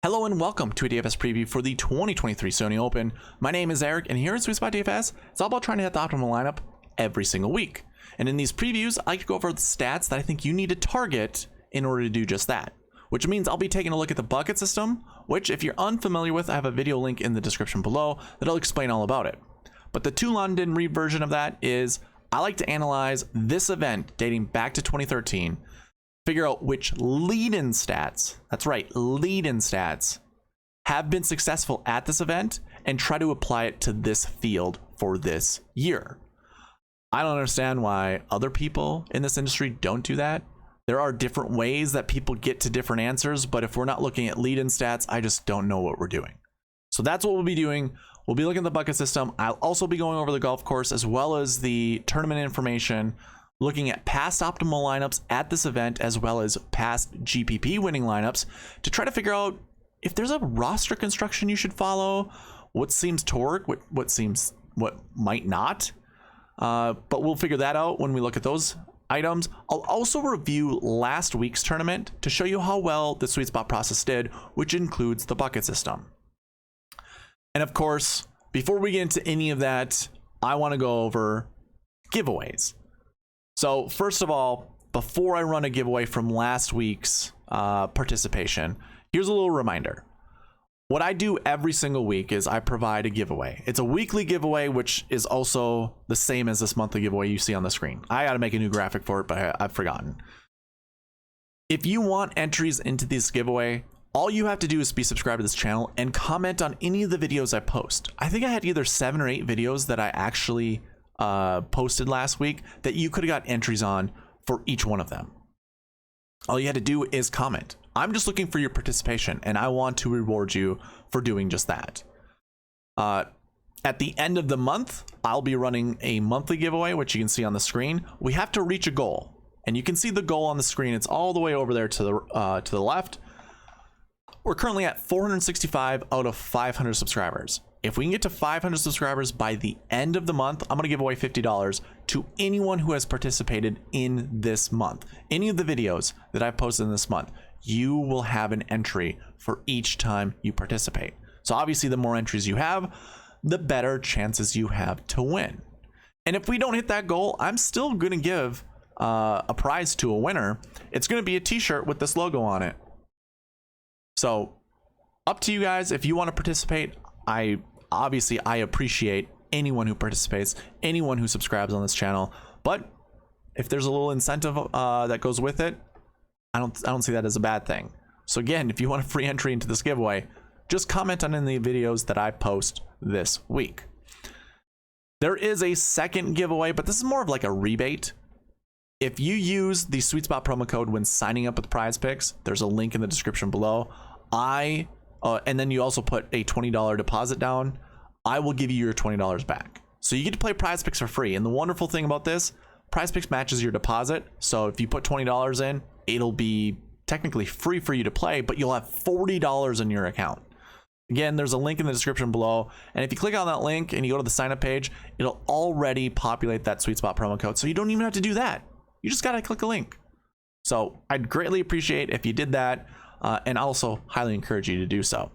Hello and welcome to a DFS preview for the 2023 Sony Open. My name is Eric, and here at SweetSpotDFS, it's all about trying to hit the optimal lineup every single week. And in these previews, I like to go over the stats that I think you need to target in order to do just that. Which means I'll be taking a look at the bucket system, which if you're unfamiliar with, I have a video link in the description below that'll explain all about it. But the two London read version of that is I like to analyze this event dating back to 2013, figure out which lead-in stats, that's right, lead-in stats, have been successful at this event and try to apply it to this field for this year. I don't understand why other people in this industry don't do that. There are different ways that people get to different answers, but if we're not looking at lead-in stats, I just don't know what we're doing. So that's what we'll be doing. We'll be looking at the bucket system. I'll also be going over the golf course as well as the tournament information, looking at past optimal lineups at this event as well as past GPP winning lineups to try to figure out if there's a roster construction you should follow, what seems to work, what might not. But we'll figure that out when we look at those items. I'll also review last week's tournament to show you how well the SweetSpot process did, which includes the bucket system. And of course, before we get into any of that, I want to go over giveaways. So first of all, before I run a giveaway from last week's participation, here's a little reminder. What I do every single week is I provide a giveaway. It's a weekly giveaway, which is also the same as this monthly giveaway you see on the screen. I got to make a new graphic for it, but I've forgotten. If you want entries into this giveaway, all you have to do is be subscribed to this channel and comment on any of the videos I post. I think I had either 7 or 8 videos that I actually posted last week that you could have got entries on for each one of them. All you had to do is comment. I'm just looking for your participation and I want to reward you for doing just that. At the end of the month, I'll be running a monthly giveaway, which you can see on the screen. We have to reach a goal and you can see the goal on the screen. It's all the way over there to the left. We're currently at 465 out of 500 subscribers. If we can get to 500 subscribers by the end of the month, I'm going to give away $50 to anyone who has participated in this month. Any of the videos that I've posted in this month, you will have an entry for each time you participate. So obviously the more entries you have, the better chances you have to win. And if we don't hit that goal, I'm still going to give a prize to a winner. It's going to be a t-shirt with this logo on it. So up to you guys. If you want to participate, I appreciate anyone who participates, anyone who subscribes on this channel. But if there's a little incentive that goes with it, I don't see that as a bad thing. So again, if you want a free entry into this giveaway, just comment on any of the videos that I post this week. There is a second giveaway, but this is more of like a rebate. If you use the SweetSpot promo code when signing up with Prize Picks, there's a link in the description below. And then you also put a $20 deposit down. I will give you your $20 back. So you get to play Prize Picks for free. And the wonderful thing about this, Prize Picks matches your deposit. So if you put $20 in, it'll be technically free for you to play, but you'll have $40 in your account. Again, there's a link in the description below. And if you click on that link and you go to the sign up page, it'll already populate that SweetSpot promo code. So you don't even have to do that. You just got to click a link. So I'd greatly appreciate if you did that. And also highly encourage you to do so.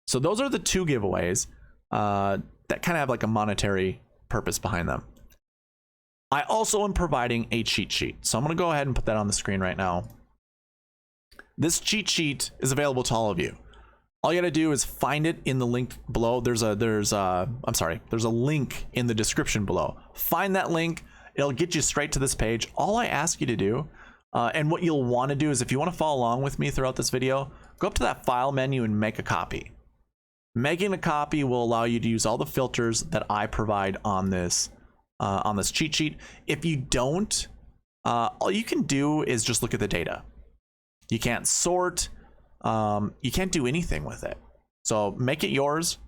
So those are the two giveaways that kind of have like a monetary purpose behind them. I also am providing a cheat sheet. So I'm going to go ahead and put that on the screen right now. This cheat sheet is available to all of you. All you got to do is find it in the link below. There's a link in the description below. Find that link. It'll get you straight to this page. All I ask you to do, and what you'll want to do is if you want to follow along with me throughout this video, go up to that file menu and make a copy. Making a copy will allow you to use all the filters that I provide on this cheat sheet. If you don't, all you can do is just look at the data. You can't sort, you can't do anything with it. So make it yours.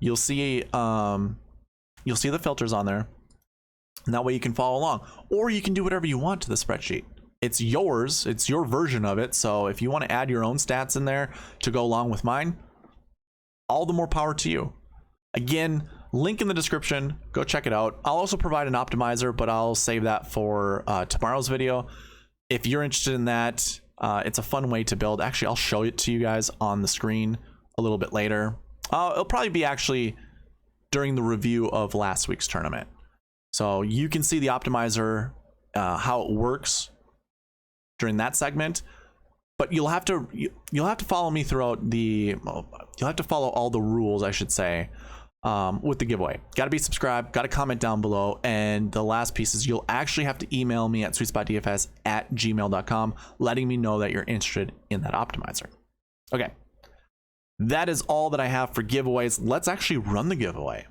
You'll see the filters on there, and that way you can follow along. Or you can do whatever you want to the spreadsheet. It's yours, it's your version of it. So if you want to add your own stats in there to go along with mine, all the more power to you. Again, link in the description, go check it out. I'll also provide an optimizer, but I'll save that for tomorrow's video. If you're interested in that, it's a fun way to build. Actually, I'll show it to you guys on the screen a little bit later. It'll probably be actually during the review of last week's tournament. So you can see the optimizer, how it works during that segment. But you'll have to follow me throughout the, you'll have to follow all the rules, I should say, with the giveaway. Got to be subscribed, got to comment down below, and the last piece is you'll actually have to email me at SweetSpotDFS@gmail.com, letting me know that you're interested in that optimizer. Okay, that is all that I have for giveaways. Let's actually run the giveaway.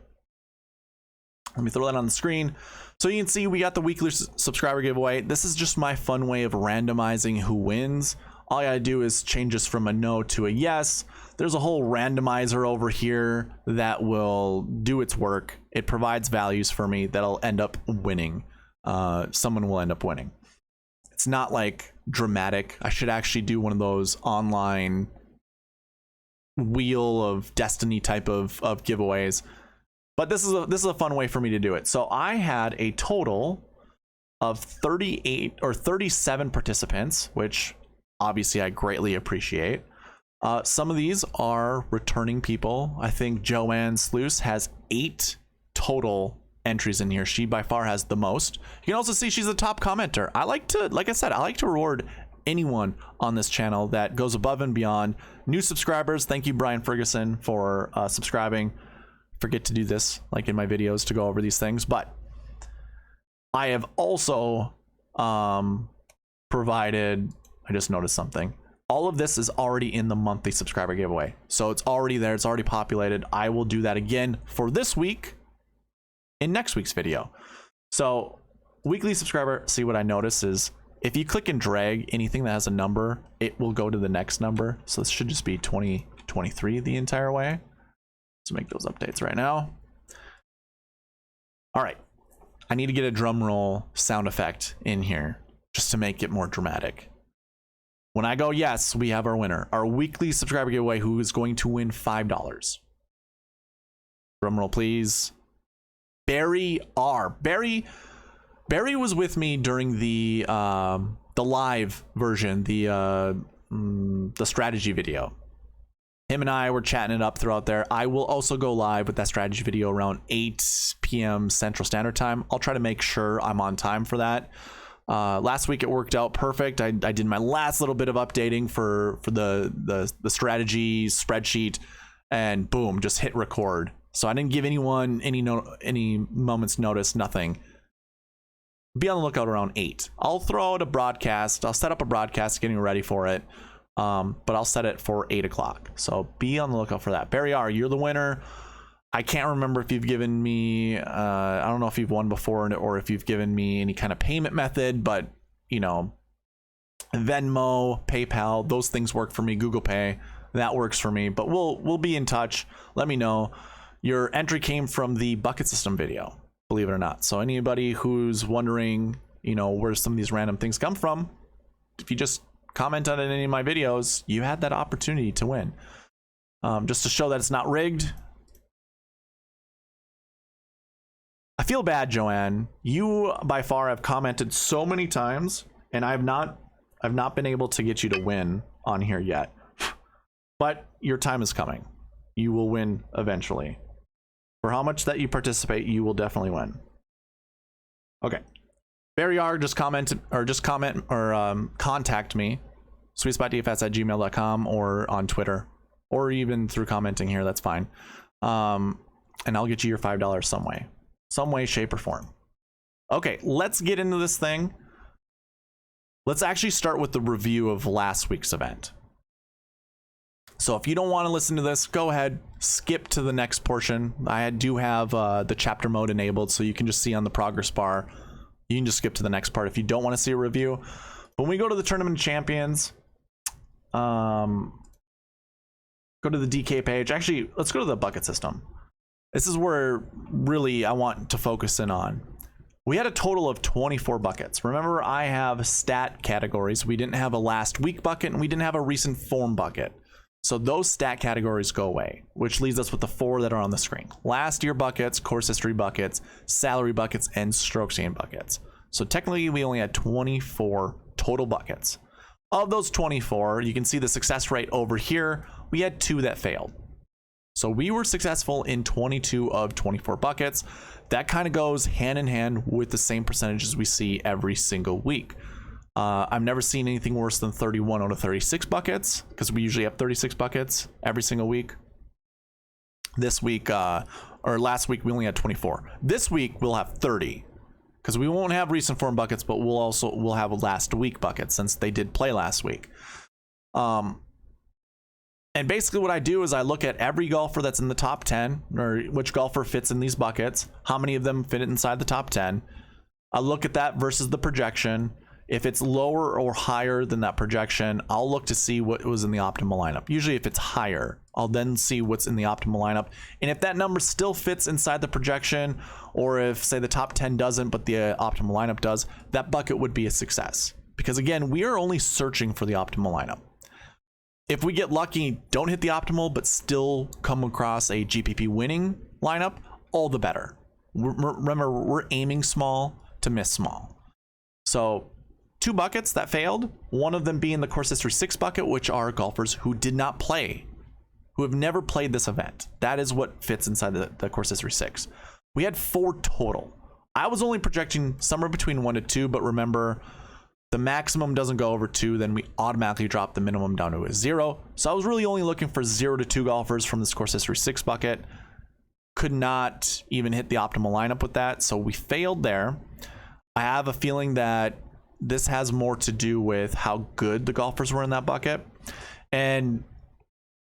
Let me throw that on the screen. So you can see we got the weekly subscriber giveaway. This is just my fun way of randomizing who wins. All I gotta do is change this from a no to a yes. There's a whole randomizer over here that will do its work. It provides values for me that'll end up winning. Someone will end up winning. It's not like dramatic. I should actually do one of those online wheel of destiny type of giveaways. But this is a fun way for me to do it. So I had a total of 38 or 37 participants, which obviously I greatly appreciate. Some of these are returning people. I think Joanne Sluice has 8 total entries in here. She by far has the most. You can also see she's a top commenter. I like to, like I said, I like to reward anyone on this channel that goes above and beyond. New subscribers, thank you Brian Ferguson for subscribing. Forget to do this like in my videos to go over these things, but I have also provided, I just noticed something. All of this is already in the monthly subscriber giveaway. So it's already there. It's already populated. I will do that again for this week in next week's video. So weekly subscriber, see what I notice is if you click and drag anything that has a number, it will go to the next number. So this should just be 2023 the entire way. Let's make those updates right now. All right. I need to get a drum roll sound effect in here just to make it more dramatic. When I go yes, we have our winner, our weekly subscriber giveaway, who is going to win $5. Drum roll, please. Barry R. Barry was with me during the live version, the strategy video. Him and I were chatting it up throughout there. I will also go live with that strategy video around 8 p.m. Central Standard Time. I'll try to make sure I'm on time for that. Last week it worked out perfect. I did my last little bit of updating for the strategy spreadsheet, and boom, just hit record. So I didn't give anyone any moment's notice, nothing. Be on the lookout around 8. I'll throw out a broadcast. I'll set up a broadcast getting ready for it. But I'll set it for 8 o'clock. So be on the lookout for that. Barry R, you're the winner. I can't remember if you've given me, I don't know if you've won before or if you've given me any kind of payment method, but you know, Venmo, PayPal, those things work for me. Google Pay, that works for me, but we'll be in touch. Let me know. Your entry came from the bucket system video, believe it or not. So anybody who's wondering, you know, where some of these random things come from, if you just comment on any of my videos, you had that opportunity to win. Just to show that it's not rigged. I feel bad, Joanne. You by far have commented so many times, and I've not been able to get you to win on here yet. But your time is coming. You will win eventually. For how much that you participate, you will definitely win. Okay. Barry R, just comment or contact me, SweetSpotDFS@gmail.com, or on Twitter, or even through commenting here. That's fine. And I'll get you your $5 some way, shape, or form. Okay, let's get into this thing. Let's actually start with the review of last week's event. So if you don't want to listen to this, go ahead, skip to the next portion. I do have the chapter mode enabled, so you can just see on the progress bar. You can just skip to the next part if you don't want to see a review. When we go to the Tournament of Champions, go to the DK page. Actually, let's go to the bucket system. This is where really I want to focus in on. We had a total of 24 buckets. Remember, I have stat categories. We didn't have a last week bucket, and we didn't have a recent form bucket. So those stat categories go away, which leaves us with the 4 that are on the screen. Last year buckets, course history buckets, salary buckets, and strokes gained buckets. So technically we only had 24 total buckets. Of those 24, you can see the success rate over here we had 2 that failed. So we were successful in 22 of 24 buckets. That kind of goes hand in hand with the same percentages we see every single week. I've never seen anything worse than 31 out of 36 buckets, because we usually have 36 buckets every single week. This week, or last week, we only had 24. This week, we'll have 30, because we won't have recent form buckets, but we'll have a last week bucket since they did play last week. And basically what I do is I look at every golfer that's in the top 10, or which golfer fits in these buckets, how many of them fit inside the top 10. I look at that versus the projection. If it's lower or higher than that projection, I'll look to see what was in the optimal lineup. Usually if it's higher, I'll then see what's in the optimal lineup. And if that number still fits inside the projection, or if, say, the top 10 doesn't, but the optimal lineup does, that bucket would be a success. Because again, we are only searching for the optimal lineup. If we get lucky, don't hit the optimal, but still come across a GPP winning lineup, all the better. Remember, we're aiming small to miss small. So 2 buckets that failed, one of them being the course history 6 bucket, which are golfers who did not play, who have never played this event. That is what fits inside the course history 6. We had 4 total. I was only projecting somewhere between 1 to 2, but remember, the maximum doesn't go over 2, then we automatically drop the minimum down to a 0. So I was really only looking for 0 to 2 golfers from this course history 6 bucket. Could not even hit the optimal lineup with that, so we failed there. I have a feeling that this has more to do with how good the golfers were in that bucket. And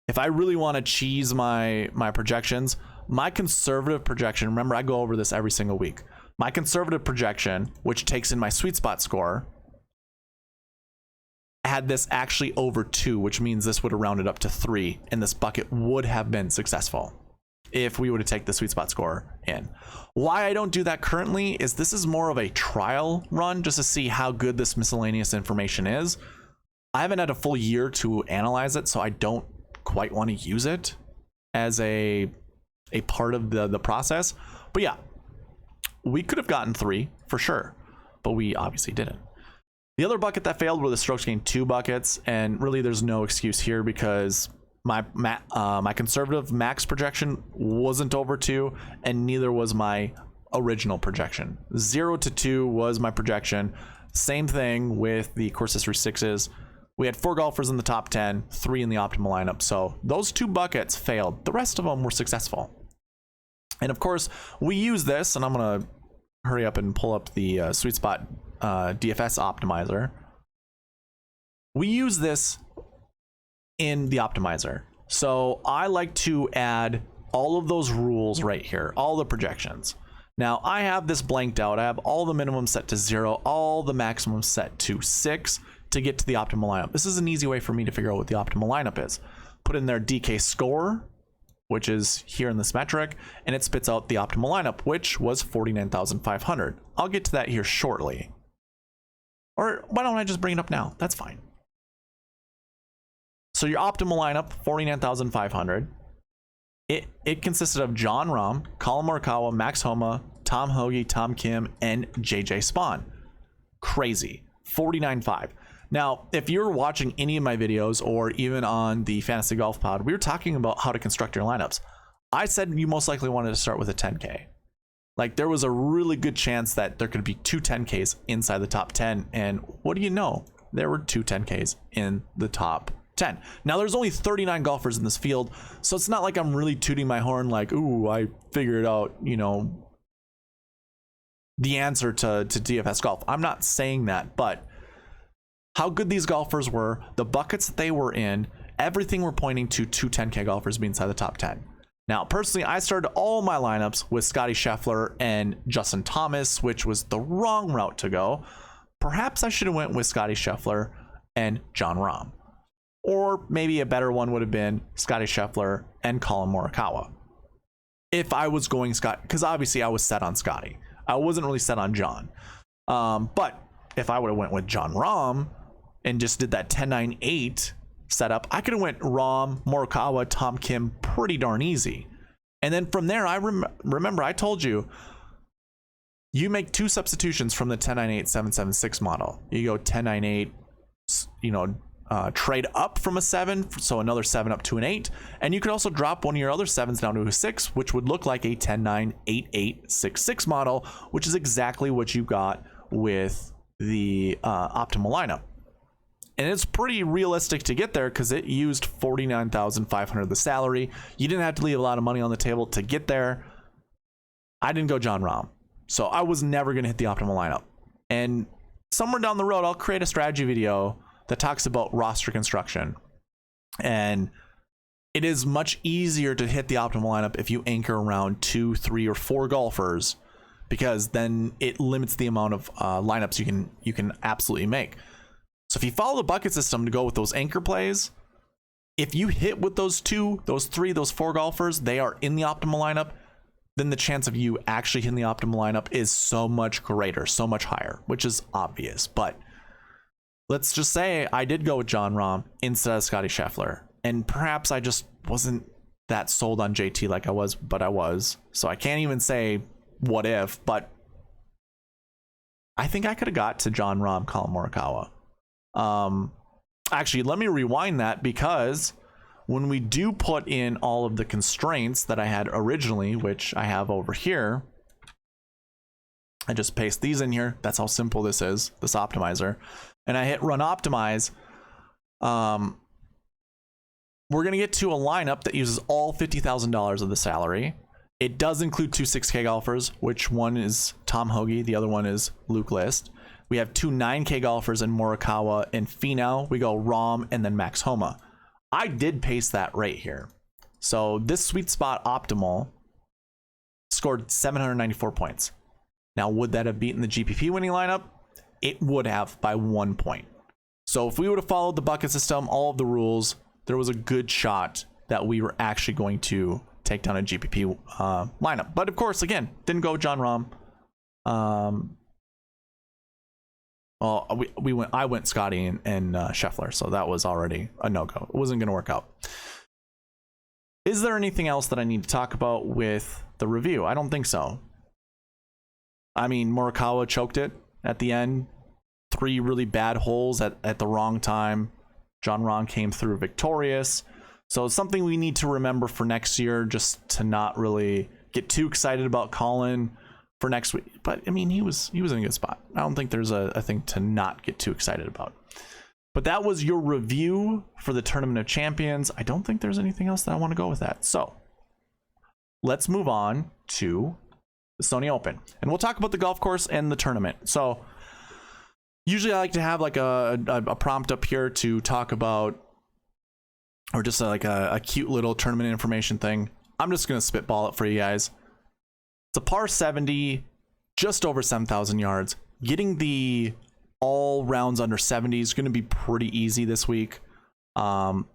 if I really want to cheese my projections, my conservative projection, remember I go over this every single week. My conservative projection, which takes in my sweet spot score, had this actually over 2, which means this would have rounded up to 3, and this bucket would have been successful if we were to take the sweet spot score in. Why I don't do that currently is this is more of a trial run just to see how good this miscellaneous information is. I haven't had a full year to analyze it, so I don't quite want to use it as a part of the process. But yeah, we could have gotten 3 for sure, but we obviously didn't. The other bucket that failed were the strokes gained 2 buckets, and really there's no excuse here because my conservative max projection wasn't over 2, and neither was my original projection. 0 to 2 was my projection. Same thing with the course history 6s. We had 4 golfers in the top 10, 3 in the optimal lineup. So those 2 buckets failed. The rest of them were successful. And of course, we use this, and I'm going to hurry up and pull up the SweetSpot DFS optimizer. We use this in the optimizer. So I like to add all of those rules right here, all the projections. Now I have this blanked out. I have all the minimums set to 0, all the maximums set to 6 to get to the optimal lineup. This is an easy way for me to figure out what the optimal lineup is. Put in their DK score, which is here in this metric, and it spits out the optimal lineup, which was 49,500. I'll get to that here shortly. Or why don't I just bring it up now? That's fine. So your optimal lineup, 49,500. It consisted of Jon Rahm, Collin Morikawa, Max Homa, Tom Hoge, Tom Kim, and JJ Spaun. Crazy. 49.5. Now, if you're watching any of my videos or even on the Fantasy Golf Pod, we were talking about how to construct your lineups. I said you most likely wanted to start with a 10K. Like, there was a really good chance that there could be 2 10Ks inside the top 10. And what do you know? There were 2 10Ks in the top 10. Now, there's only 39 golfers in this field, so it's not like I'm really tooting my horn like, ooh, I figured out, you know, the answer to DFS golf. I'm not saying that, but how good these golfers were, the buckets that they were in, everything were pointing to 2 10K golfers being inside the top 10. Now, personally, I started all my lineups with Scotty Scheffler and Justin Thomas, which was the wrong route to go. Perhaps I should have went with Scotty Scheffler and Jon Rahm. Or maybe a better one would have been Scotty Scheffler and Collin Morikawa. If I was going Scott, because obviously I was set on Scotty. I wasn't really set on Jon. But if I would have went with Jon Rahm and just did that 10-9-8 setup, I could have went Rahm, Morikawa, Tom Kim pretty darn easy. And then from there, I remember I told you, you make 2 substitutions from the 10-9-8 7-7-6 model. You go 10-9-8, you know, trade up from a 7, so another 7 up to an 8, and you could also drop one of your other 7s down to a 6, which would look like a 10-9, 8-8, 6-6 model, which is exactly what you got with the optimal lineup. And it's pretty realistic to get there because it used $49,500 of the salary. You didn't have to leave a lot of money on the table to get there. I didn't go Jon Rahm, so I was never going to hit the optimal lineup. And somewhere down the road, I'll create a strategy video that talks about roster construction. And it is much easier to hit the optimal lineup if you anchor around 2, 3, or 4 golfers, because then it limits the amount of lineups you can absolutely make. So if you follow the bucket system to go with those anchor plays, if you hit with those 2, those 3, those 4 golfers, they are in the optimal lineup, then the chance of you actually hitting the optimal lineup is so much greater, so much higher, which is obvious. But let's just say I did go with Jon Rahm instead of Scottie Scheffler, and perhaps I just wasn't that sold on JT like I was, but I was. So I can't even say what if, but I think I could have got to Jon Rahm, Collin Morikawa. Actually, let me rewind that, because when we do put in all of the constraints that I had originally, which I have over here, I just paste these in here. That's how simple this is, this optimizer. And I hit run optimize. We're going to get to a lineup that uses all $50,000 of the salary. It does include 2 6K golfers, which one is Tom Hoge, the other one is Luke List. We have 2 9K golfers in Morikawa and Finau. We go Rahm and then Max Homa. I did paste that right here. So this SweetSpot Optimal scored 794 points. Now, would that have beaten the GPP winning lineup? It would have, by 1 point. So if we would have followed the bucket system, all of the rules, there was a good shot that we were actually going to take down a GPP lineup. But of course, again, didn't go with Jon Rahm. Well, I went Scottie and Scheffler, so that was already a no-go. It wasn't going to work out. Is there anything else that I need to talk about with the review? I don't think so. I mean, Morikawa choked it at the end. 3 really bad holes at the wrong time. Jon Rahm came through victorious. So it's something we need to remember for next year, just to not really get too excited about Collin for next week. But I mean, he was in a good spot. I don't think there's a thing to not get too excited about. But that was your review for the Tournament of Champions. I don't think there's anything else that I want to go with that. So let's move on to the Sony Open, and we'll talk about the golf course and the tournament. So usually I like to have like a prompt up here to talk about, or just like a cute little tournament information thing. I'm just going to spitball it for you guys. It's a par 70, just over 7,000 yards. Getting the all rounds under 70 is going to be pretty easy this week.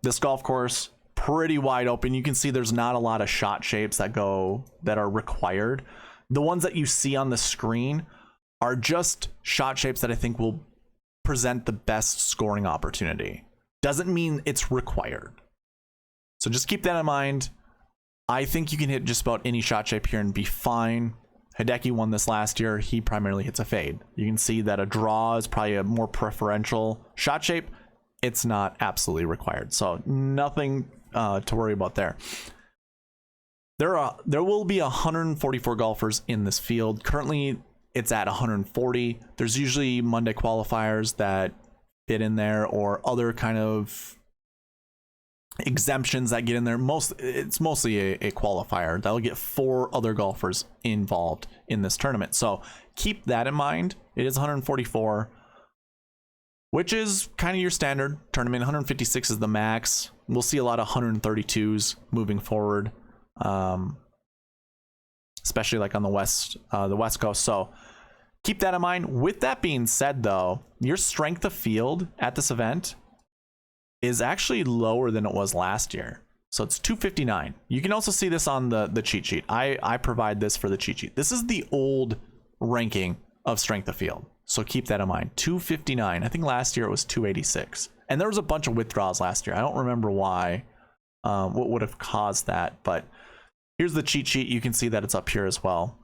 This golf course, pretty wide open. You can see there's not a lot of shot shapes that are required. The ones that you see on the screen are just shot shapes that I think will present the best scoring opportunity. Doesn't mean it's required. So just keep that in mind. I think you can hit just about any shot shape here and be fine. Hideki won this last year. He primarily hits a fade. You can see that a draw is probably a more preferential shot shape. It's not absolutely required. So nothing to worry about there. There will be 144 golfers in this field. Currently, it's at 140. There's usually Monday qualifiers that fit in there, or other kind of exemptions that get in there. It's mostly a qualifier that'll get 4 other golfers involved in this tournament. So keep that in mind. It is 144, which is kind of your standard tournament. 156 is the max. We'll see a lot of 132s moving forward, especially like on the west coast. So keep that in mind. With that being said, though, your strength of field at this event is actually lower than it was last year. So it's 259. You can also see this on the cheat sheet. I provide this for the cheat sheet. This is the old ranking of strength of field. So keep that in mind. 259. I think last year it was 286. And there was a bunch of withdrawals last year. I don't remember why, what would have caused that. But here's the cheat sheet. You can see that it's up here as well.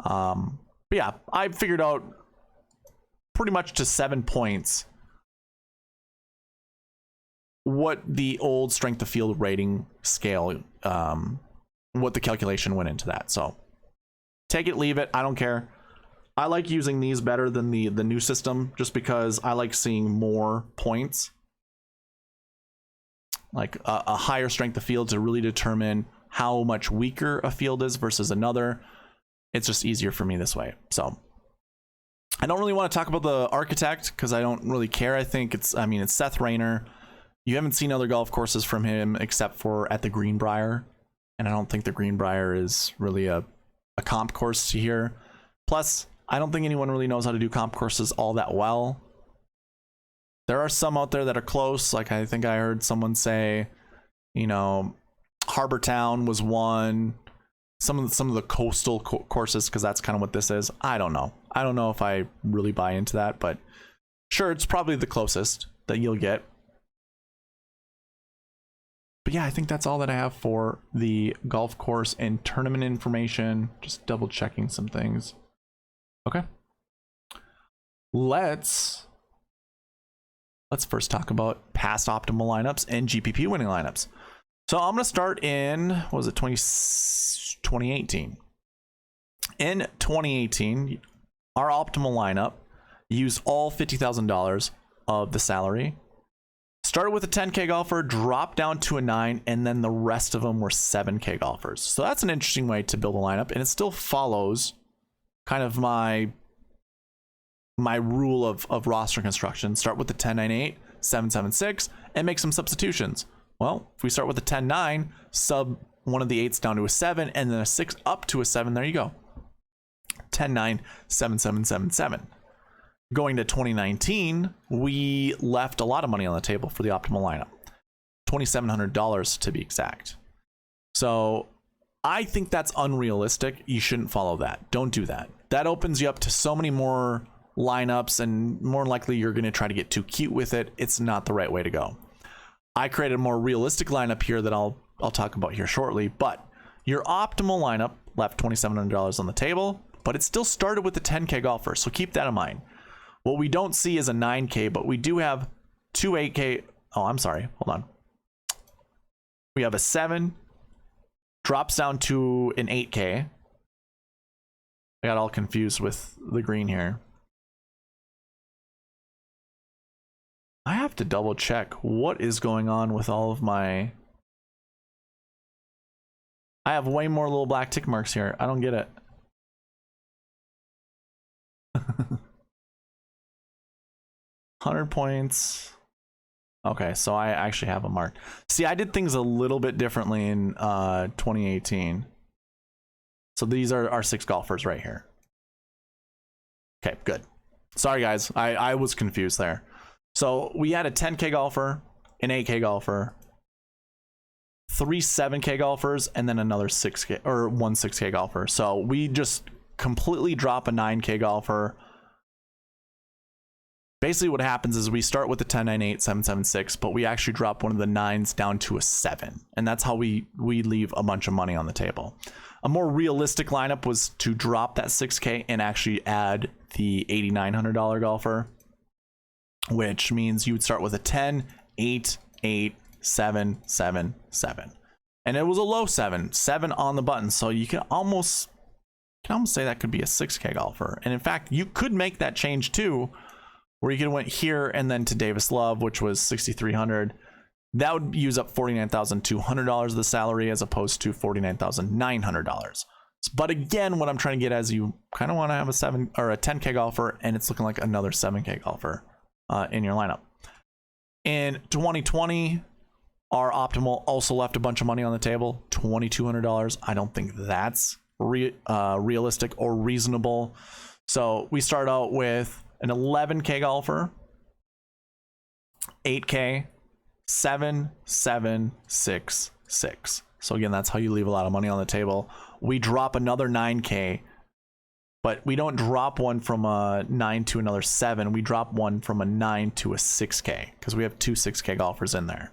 But yeah, I figured out pretty much to 7 points what the old strength of field rating scale, what the calculation went into that. So take it, leave it. I don't care. I like using these better than the new system, just because I like seeing more points, like a higher strength of field to really determine how much weaker a field is versus another. It's just easier for me this way. So I don't really want to talk about the architect because I don't really care. I think it's Seth Rayner. You haven't seen other golf courses from him except for at the Greenbrier, and I don't think the Greenbrier is really a comp course here. Plus, I don't think anyone really knows how to do comp courses all that well. There are some out there that are close. Like I think I heard someone say, you know, Harbor Town was one. Some of the coastal courses, because that's kind of what this is. I don't know. I don't know if I really buy into that, but sure, it's probably the closest that you'll get. But yeah, I think that's all that I have for the golf course and tournament information. Just double checking some things. Okay. Let's first talk about past optimal lineups and GPP winning lineups. So I'm going to start in, what was it, 2018. In 2018, our optimal lineup used all $50,000 of the salary. Started with a 10K golfer, dropped down to a 9, and then the rest of them were 7K golfers. So that's an interesting way to build a lineup, and it still follows kind of my rule of roster construction. Start with the 10-9-8, 7-7-6, and make some substitutions. Well, if we start with a 10-9, sub one of the 8s down to a 7, and then a 6 up to a 7, there you go. 10-9, 7-7-7-7. Going to 2019, we left a lot of money on the table for the optimal lineup. $2,700 to be exact. So I think that's unrealistic. You shouldn't follow that. Don't do that. That opens you up to so many more lineups, and more likely you're going to try to get too cute with it. It's not the right way to go. I created a more realistic lineup here that I'll talk about here shortly, but your optimal lineup left $2,700 on the table, but it still started with the 10K golfer, so keep that in mind. What we don't see is a 9K, but we do have two 8K. Oh, I'm sorry. Hold on. We have a 7, drops down to an 8K. I got all confused with the green here. I have to double check what is going on with all of my... I have way more little black tick marks here. I don't get it. 100 points. Okay, so I actually have them marked. See, I did things a little bit differently in 2018. So these are our 6 golfers right here. Okay, good. Sorry, guys. I was confused there. So we had a 10K golfer, an 8K golfer, 3 7K golfers, and then another 6K or 1 6K golfer. So we just completely drop a 9K golfer. Basically what happens is we start with the 10, 9, 8, 7, 7, 6, but we actually drop one of the 9s down to a 7. And that's how we leave a bunch of money on the table. A more realistic lineup was to drop that 6K and actually add the $8,900 golfer, which means you would start with a 10, 8, 8, 7, 7, 7. And it was a low 7 on the button. So you can almost say that could be a 6K golfer. And in fact, you could make that change too, where you could have went here and then to Davis Love, which was $6,300. That would use up $49,200 of the salary as opposed to $49,900. But again, what I'm trying to get at is you kind of want to have a 7 or a 10K golfer, and it's looking like another 7K golfer in your lineup. In 2020, our optimal also left a bunch of money on the table, $2,200. I don't think that's realistic or reasonable. So we start out with an 11K golfer, 8K, 7, 7, 6, 6. So again, that's how you leave a lot of money on the table. We drop another 9K, but we don't drop one from a 9 to another 7. We drop one from a 9 to a 6K because we have 2 6K golfers in there.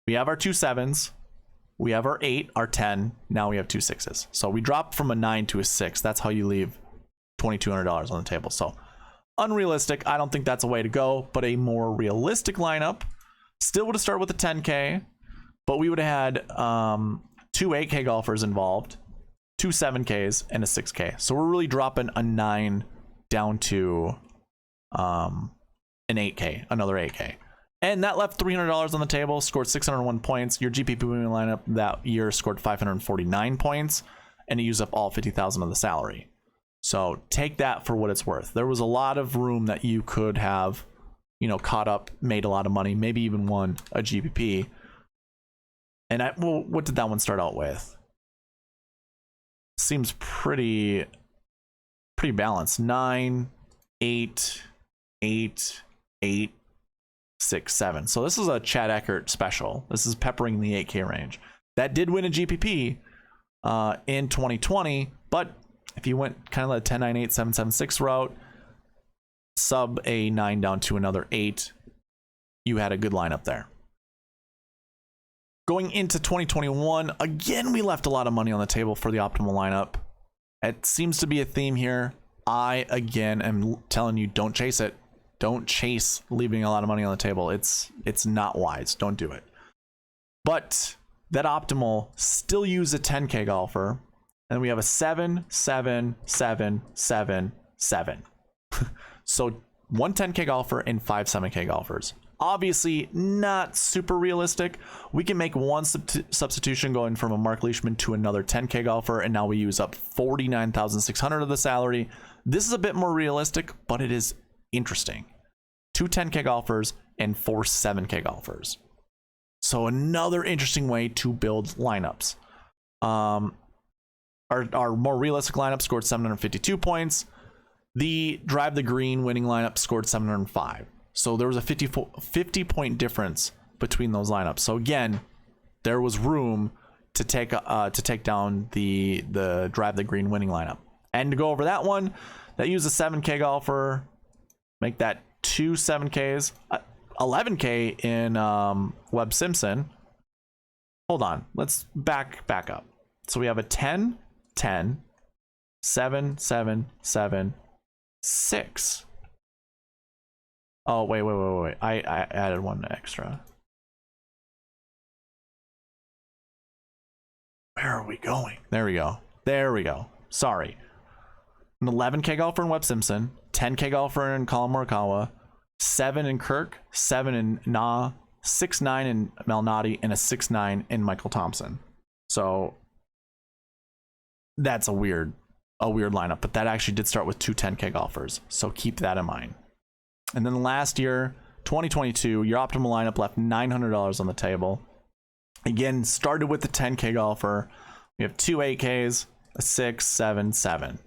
We have our 2 7s. We have our 8, our 10. Now we have 2 6s. So we drop from a 9 to a 6. That's how you leave $2,200 on the table. So unrealistic. I don't think that's a way to go, but a more realistic lineup Still would have started with a 10K, but we would have had 2 8K golfers involved, 2 7Ks, and a 6K. So we're really dropping a 9 down to an 8K, another 8K. And that left $300 on the table, scored 601 points. Your GPP winning lineup that year scored 549 points, and it used up all 50,000 of the salary. So take that for what it's worth. There was a lot of room that you could have, you know, caught up, made a lot of money, maybe even won a GPP. And well, what did that one start out with? Seems pretty balanced. 9, 8, 8, 8, 6, 7. So this is a Chad Eckert special. This is peppering the 8K range. That did win a GPP in 2020, but if you went kind of like 10, 9, 8, 7, 7, 6 route, sub a 9 down to another 8, you had a good lineup there. Going into 2021, again, we left a lot of money on the table for the optimal lineup. It seems to be a theme here. I, again, am telling you, don't chase it. Don't chase leaving a lot of money on the table. It's not wise. Don't do it. But that optimal still use a 10K golfer. And we have a 7, 7, 7, 7, 7. So 1 10K golfer and 5 7K golfers. Obviously not super realistic. We can make one substitution going from a Mark Leishman to another 10K golfer, and now we use up 49,600 of the salary. This is a bit more realistic, but it is interesting. 2 10K golfers and 4 7K golfers. So another interesting way to build lineups. Our more realistic lineup scored 752 points. The Drive the Green winning lineup scored 705. So there was a 50 point difference between those lineups. So again, there was room to take down the Drive the Green winning lineup. And to go over that one, that used a 7K golfer, make that 2 7Ks, 11K in Webb Simpson. Hold on, let's back up. So we have a 10, 10, 7, 7, 7, 6. Oh, wait. I added one extra. Where are we going? There we go. Sorry. An 11K golfer in Webb Simpson, 10K golfer in Colin Morikawa, 7 in Kirk, 7 in Na, 6-9 in Malnati, and a 6-9 in Michael Thompson. So that's a weird lineup, but that actually did start with 2 10K golfers. So keep that in mind. And then last year, 2022, your optimal lineup left $900 on the table. Again, started with the 10K golfer. We have 2 8Ks, a 6, 7, 7.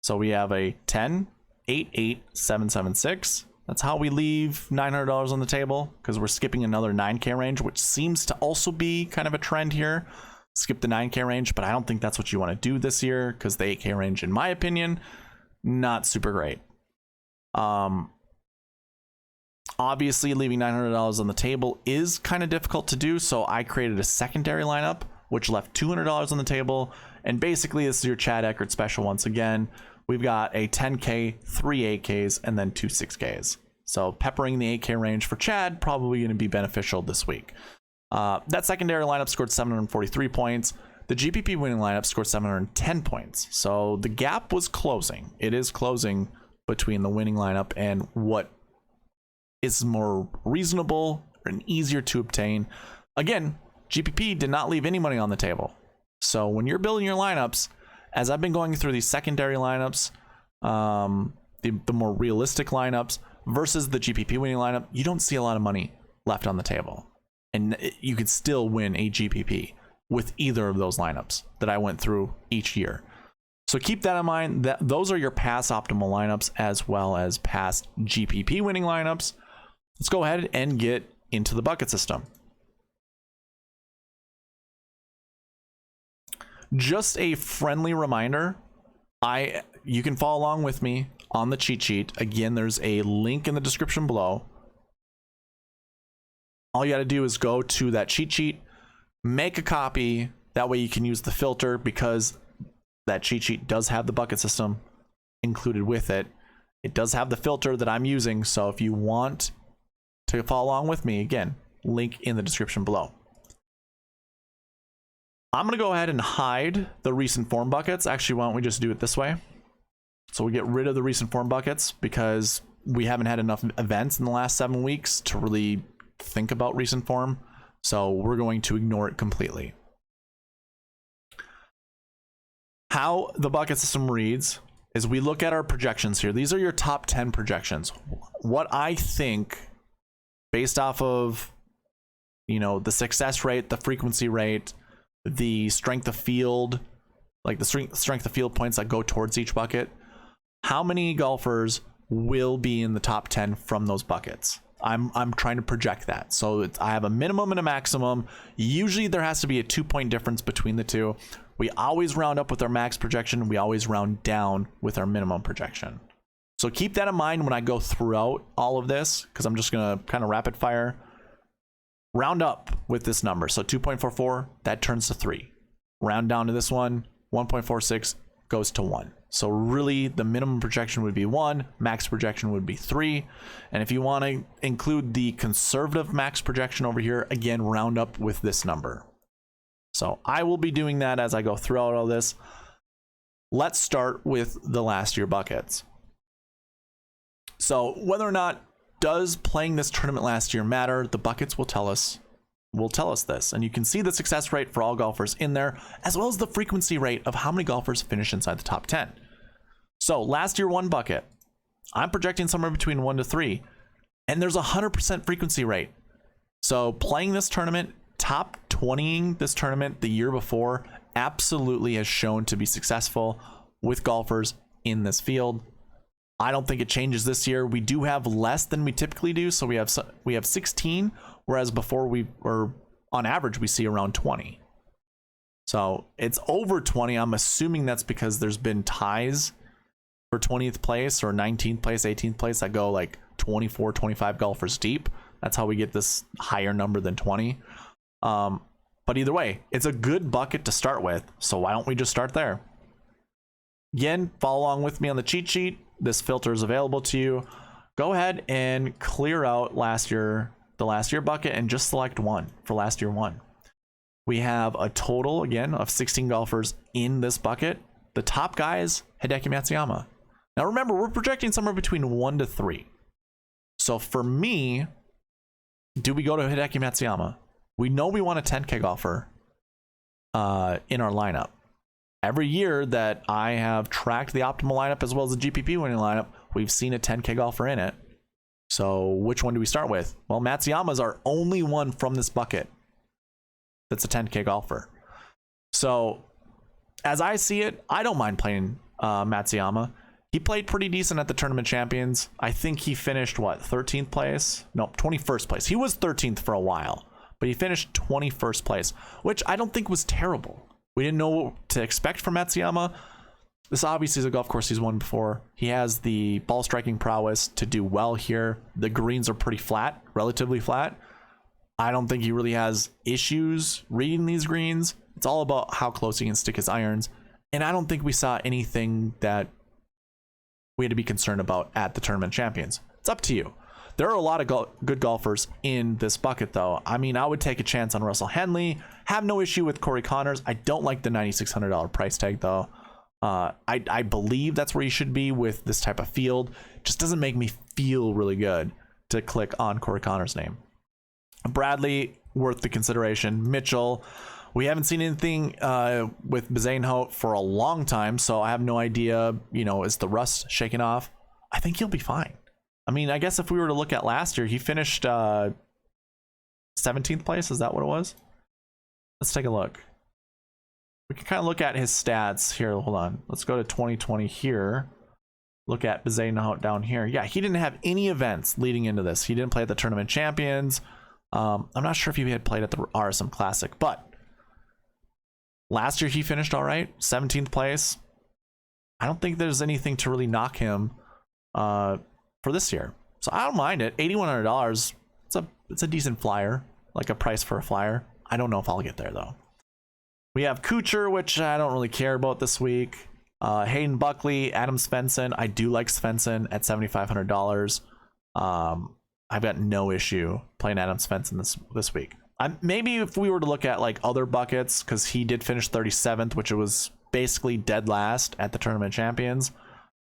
So we have a 10, 8, 8, 7, 7, 6. That's how we leave $900 on the table, because we're skipping another 9K range, which seems to also be kind of a trend here. Skip the 9K range, but I don't think that's what you want to do this year, because the 8K range, in my opinion, not super great. Obviously, leaving $900 on the table is kind of difficult to do, so I created a secondary lineup, which left $200 on the table. And basically, this is your Chad Eckert special once again. We've got a 10K, 3 8Ks, and then 2 6Ks. So peppering the 8K range for Chad, probably going to be beneficial this week. That secondary lineup scored 743 points. The GPP winning lineup scored 710 points. So the gap was closing. It is closing between the winning lineup and what is more reasonable and easier to obtain. Again, GPP did not leave any money on the table. So when you're building your lineups, as I've been going through these secondary lineups, the more realistic lineups versus the GPP winning lineup, you don't see a lot of money left on the table. And you could still win a GPP with either of those lineups that I went through each year. So keep that in mind. That those are your past optimal lineups as well as past GPP winning lineups. Let's go ahead and get into the bucket system. Just a friendly reminder, you can follow along with me on the cheat sheet. Again, there's a link in the description below. All you got to do is go to that cheat sheet, make a copy. That way you can use the filter, because that cheat sheet does have the bucket system included with it. It does have the filter that I'm using. So if you want to follow along with me, again, link in the description below. I'm going to go ahead and hide the recent form buckets. Actually, why don't we just do it this way? So we get rid of the recent form buckets because we haven't had enough events in the last 7 weeks to really think about recent form. So we're going to ignore it completely. How the bucket system reads is we look at our projections here. These are your top 10 projections. What I think based off of, you know, the success rate, the frequency rate, the strength of field, like the strength of field points that go towards each bucket, how many golfers will be in the top 10 from those buckets. I'm trying to project that. So I have a minimum and a maximum. Usually there has to be a 2-point difference between the two. We always round up with our max projection. We always round down with our minimum projection. So keep that in mind when I go throughout all of this, because I'm just going to kind of rapid fire. Round up with this number. So 2.44, that turns to 3. Round down to this one, 1.46 goes to 1. So really the minimum projection would be 1, max projection would be 3. And if you want to include the conservative max projection over here, again, round up with this number. So I will be doing that as I go throughout all this. Let's start with the last year buckets. So whether or not does playing this tournament last year matter, the buckets will tell us this. And you can see the success rate for all golfers in there, as well as the frequency rate of how many golfers finish inside the top 10. So last year, 1 bucket, I'm projecting somewhere between 1 to 3, and there's a 100% frequency rate. So playing this tournament, top 20ing this tournament the year before, absolutely has shown to be successful with golfers in this field. I don't think it changes this year. We do have less than we typically do. So we have 16, whereas before on average, we see around 20. So it's over 20. I'm assuming that's because there's been ties for 20th place or 19th place, 18th place that go like 24, 25 golfers deep. That's how we get this higher number than 20. But either way, it's a good bucket to start with. So why don't we just start there? Again, follow along with me on the cheat sheet. This filter is available to you. Go ahead and clear out the last year bucket and just select 1 for last year 1. We have a total, again, of 16 golfers in this bucket. The top guy is Hideki Matsuyama. Now remember, we're projecting somewhere between 1 to 3. So for me, do we go to Hideki Matsuyama? We know we want a 10K golfer in our lineup. Every year that I have tracked the optimal lineup as well as the GPP winning lineup, we've seen a 10K golfer in it. So which one do we start with? Well, Matsuyama is our only one from this bucket that's a 10K golfer. So as I see it, I don't mind playing Matsuyama. He played pretty decent at the Tournament Champions. I think he finished, what, 13th place? No, 21st place. He was 13th for a while, but he finished 21st place, which I don't think was terrible. We didn't know what to expect from Matsuyama. This obviously is a golf course he's won before. He has the ball striking prowess to do well here. The greens are pretty flat, relatively flat. I don't think he really has issues reading these greens. It's all about how close he can stick his irons. And I don't think we saw anything that we had to be concerned about at the Tournament Champions. It's up to you. There are a lot of good golfers in this bucket, though. I mean, I would take a chance on Russell Henley. Have no issue with Corey Connors. I don't like the $9,600 price tag, though. I believe that's where you should be with this type of field. Just doesn't make me feel really good to click on Corey Connors' name. Bradley, worth the consideration. Mitchell, we haven't seen anything with Bezuidenhout for a long time, so I have no idea, you know, is the rust shaking off? I think he'll be fine. I mean, I guess if we were to look at last year, he finished 17th place. Is that what it was? Let's take a look. We can kind of look at his stats here. Hold on. Let's go to 2020 here. Look at Bezuidenhout down here. Yeah, he didn't have any events leading into this. He didn't play at the Tournament Champions. I'm not sure if he had played at the RSM Classic, but last year he finished all right, 17th place. I don't think there's anything to really knock him for this year, so I don't mind it. $8,100. It's a decent flyer, like a price for a flyer. I don't know if I'll get there though. We have Kuchar, which I don't really care about this week. Hayden Buckley, Adam Svensson. I do like Svensson at $7,500. I've got no issue playing Adam Svensson this week. Maybe if we were to look at like other buckets, because he did finish 37th, which was basically dead last at the Tournament Champions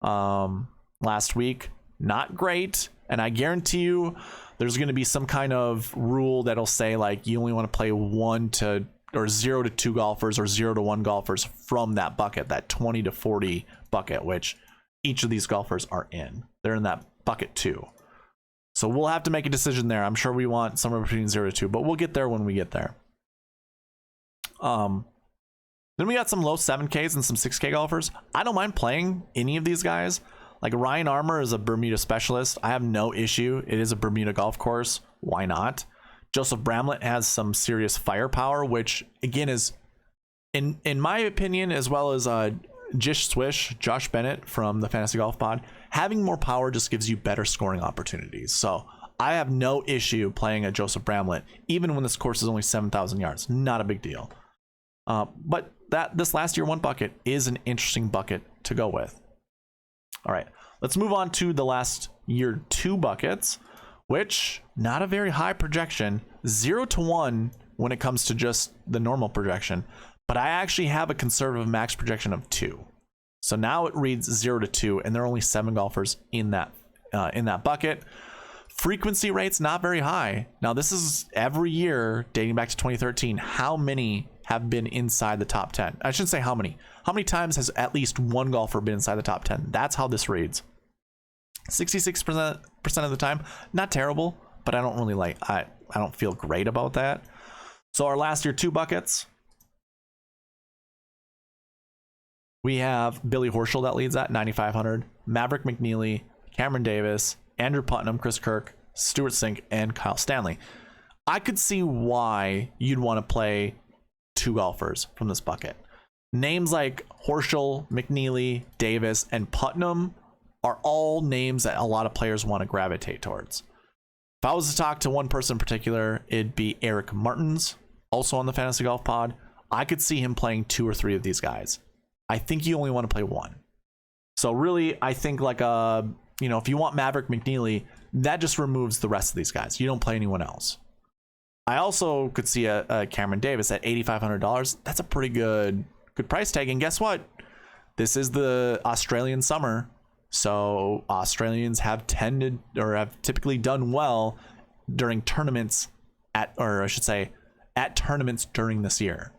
last week. Not great. And I guarantee you there's going to be some kind of rule that'll say like you only want to play 0 to 2 golfers or 0 to 1 golfers from that bucket, that 20 to 40 bucket, which each of these golfers are in. They're in that bucket 2. So we'll have to make a decision there. I'm sure we want somewhere between 0 to 2, but we'll get there when we get there. Then we got some low 7Ks and some 6K golfers. I don't mind playing any of these guys. Like Ryan Armour is a Bermuda specialist. I have no issue. It is a Bermuda golf course. Why not? Joseph Bramlett has some serious firepower, which again is, in my opinion, as well as Josh Bennett from the Fantasy Golf Pod, having more power just gives you better scoring opportunities. So I have no issue playing a Joseph Bramlett, even when this course is only 7,000 yards. Not a big deal. But this last year 1 bucket is an interesting bucket to go with. All right, let's move on to the last year 2 buckets, which not a very high projection, 0 to 1 when it comes to just the normal projection. But I actually have a conservative max projection of 2. So now it reads 0 to 2, and there are only 7 golfers in that bucket. Frequency rates not very high. Now this is every year dating back to 2013. How many have been inside the top 10? I shouldn't say how many. How many times has at least 1 golfer been inside the top 10? That's how this reads. 66% of the time, not terrible, but I don't really like. I don't feel great about that. So our last year 2 buckets. We have Billy Horschel that leads at 9,500, Maverick McNeely, Cameron Davis, Andrew Putnam, Chris Kirk, Stuart Sink, and Kyle Stanley. I could see why you'd want to play 2 golfers from this bucket. Names like Horschel, McNeely, Davis, and Putnam are all names that a lot of players want to gravitate towards. If I was to talk to one person in particular, it'd be Eric Martins, also on the Fantasy Golf Pod. I could see him playing 2 or 3 of these guys. I think you only want to play 1. So really, I think like if you want Maverick McNeely, that just removes the rest of these guys. You don't play anyone else. I also could see a Cameron Davis at $8,500. That's a pretty good price tag. And guess what? This is the Australian summer. So Australians have typically done well during tournaments at tournaments during this year.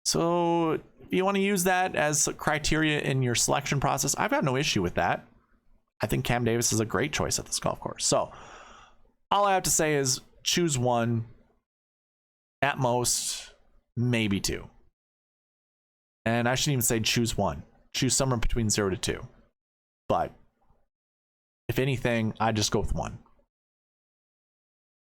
So if you want to use that as criteria in your selection process, I've got no issue with that. I think Cam Davis is a great choice at this golf course. So all I have to say is choose 1, at most, maybe 2. And I shouldn't even say choose 1. Choose somewhere between 0 to 2. But if anything, I just go with 1.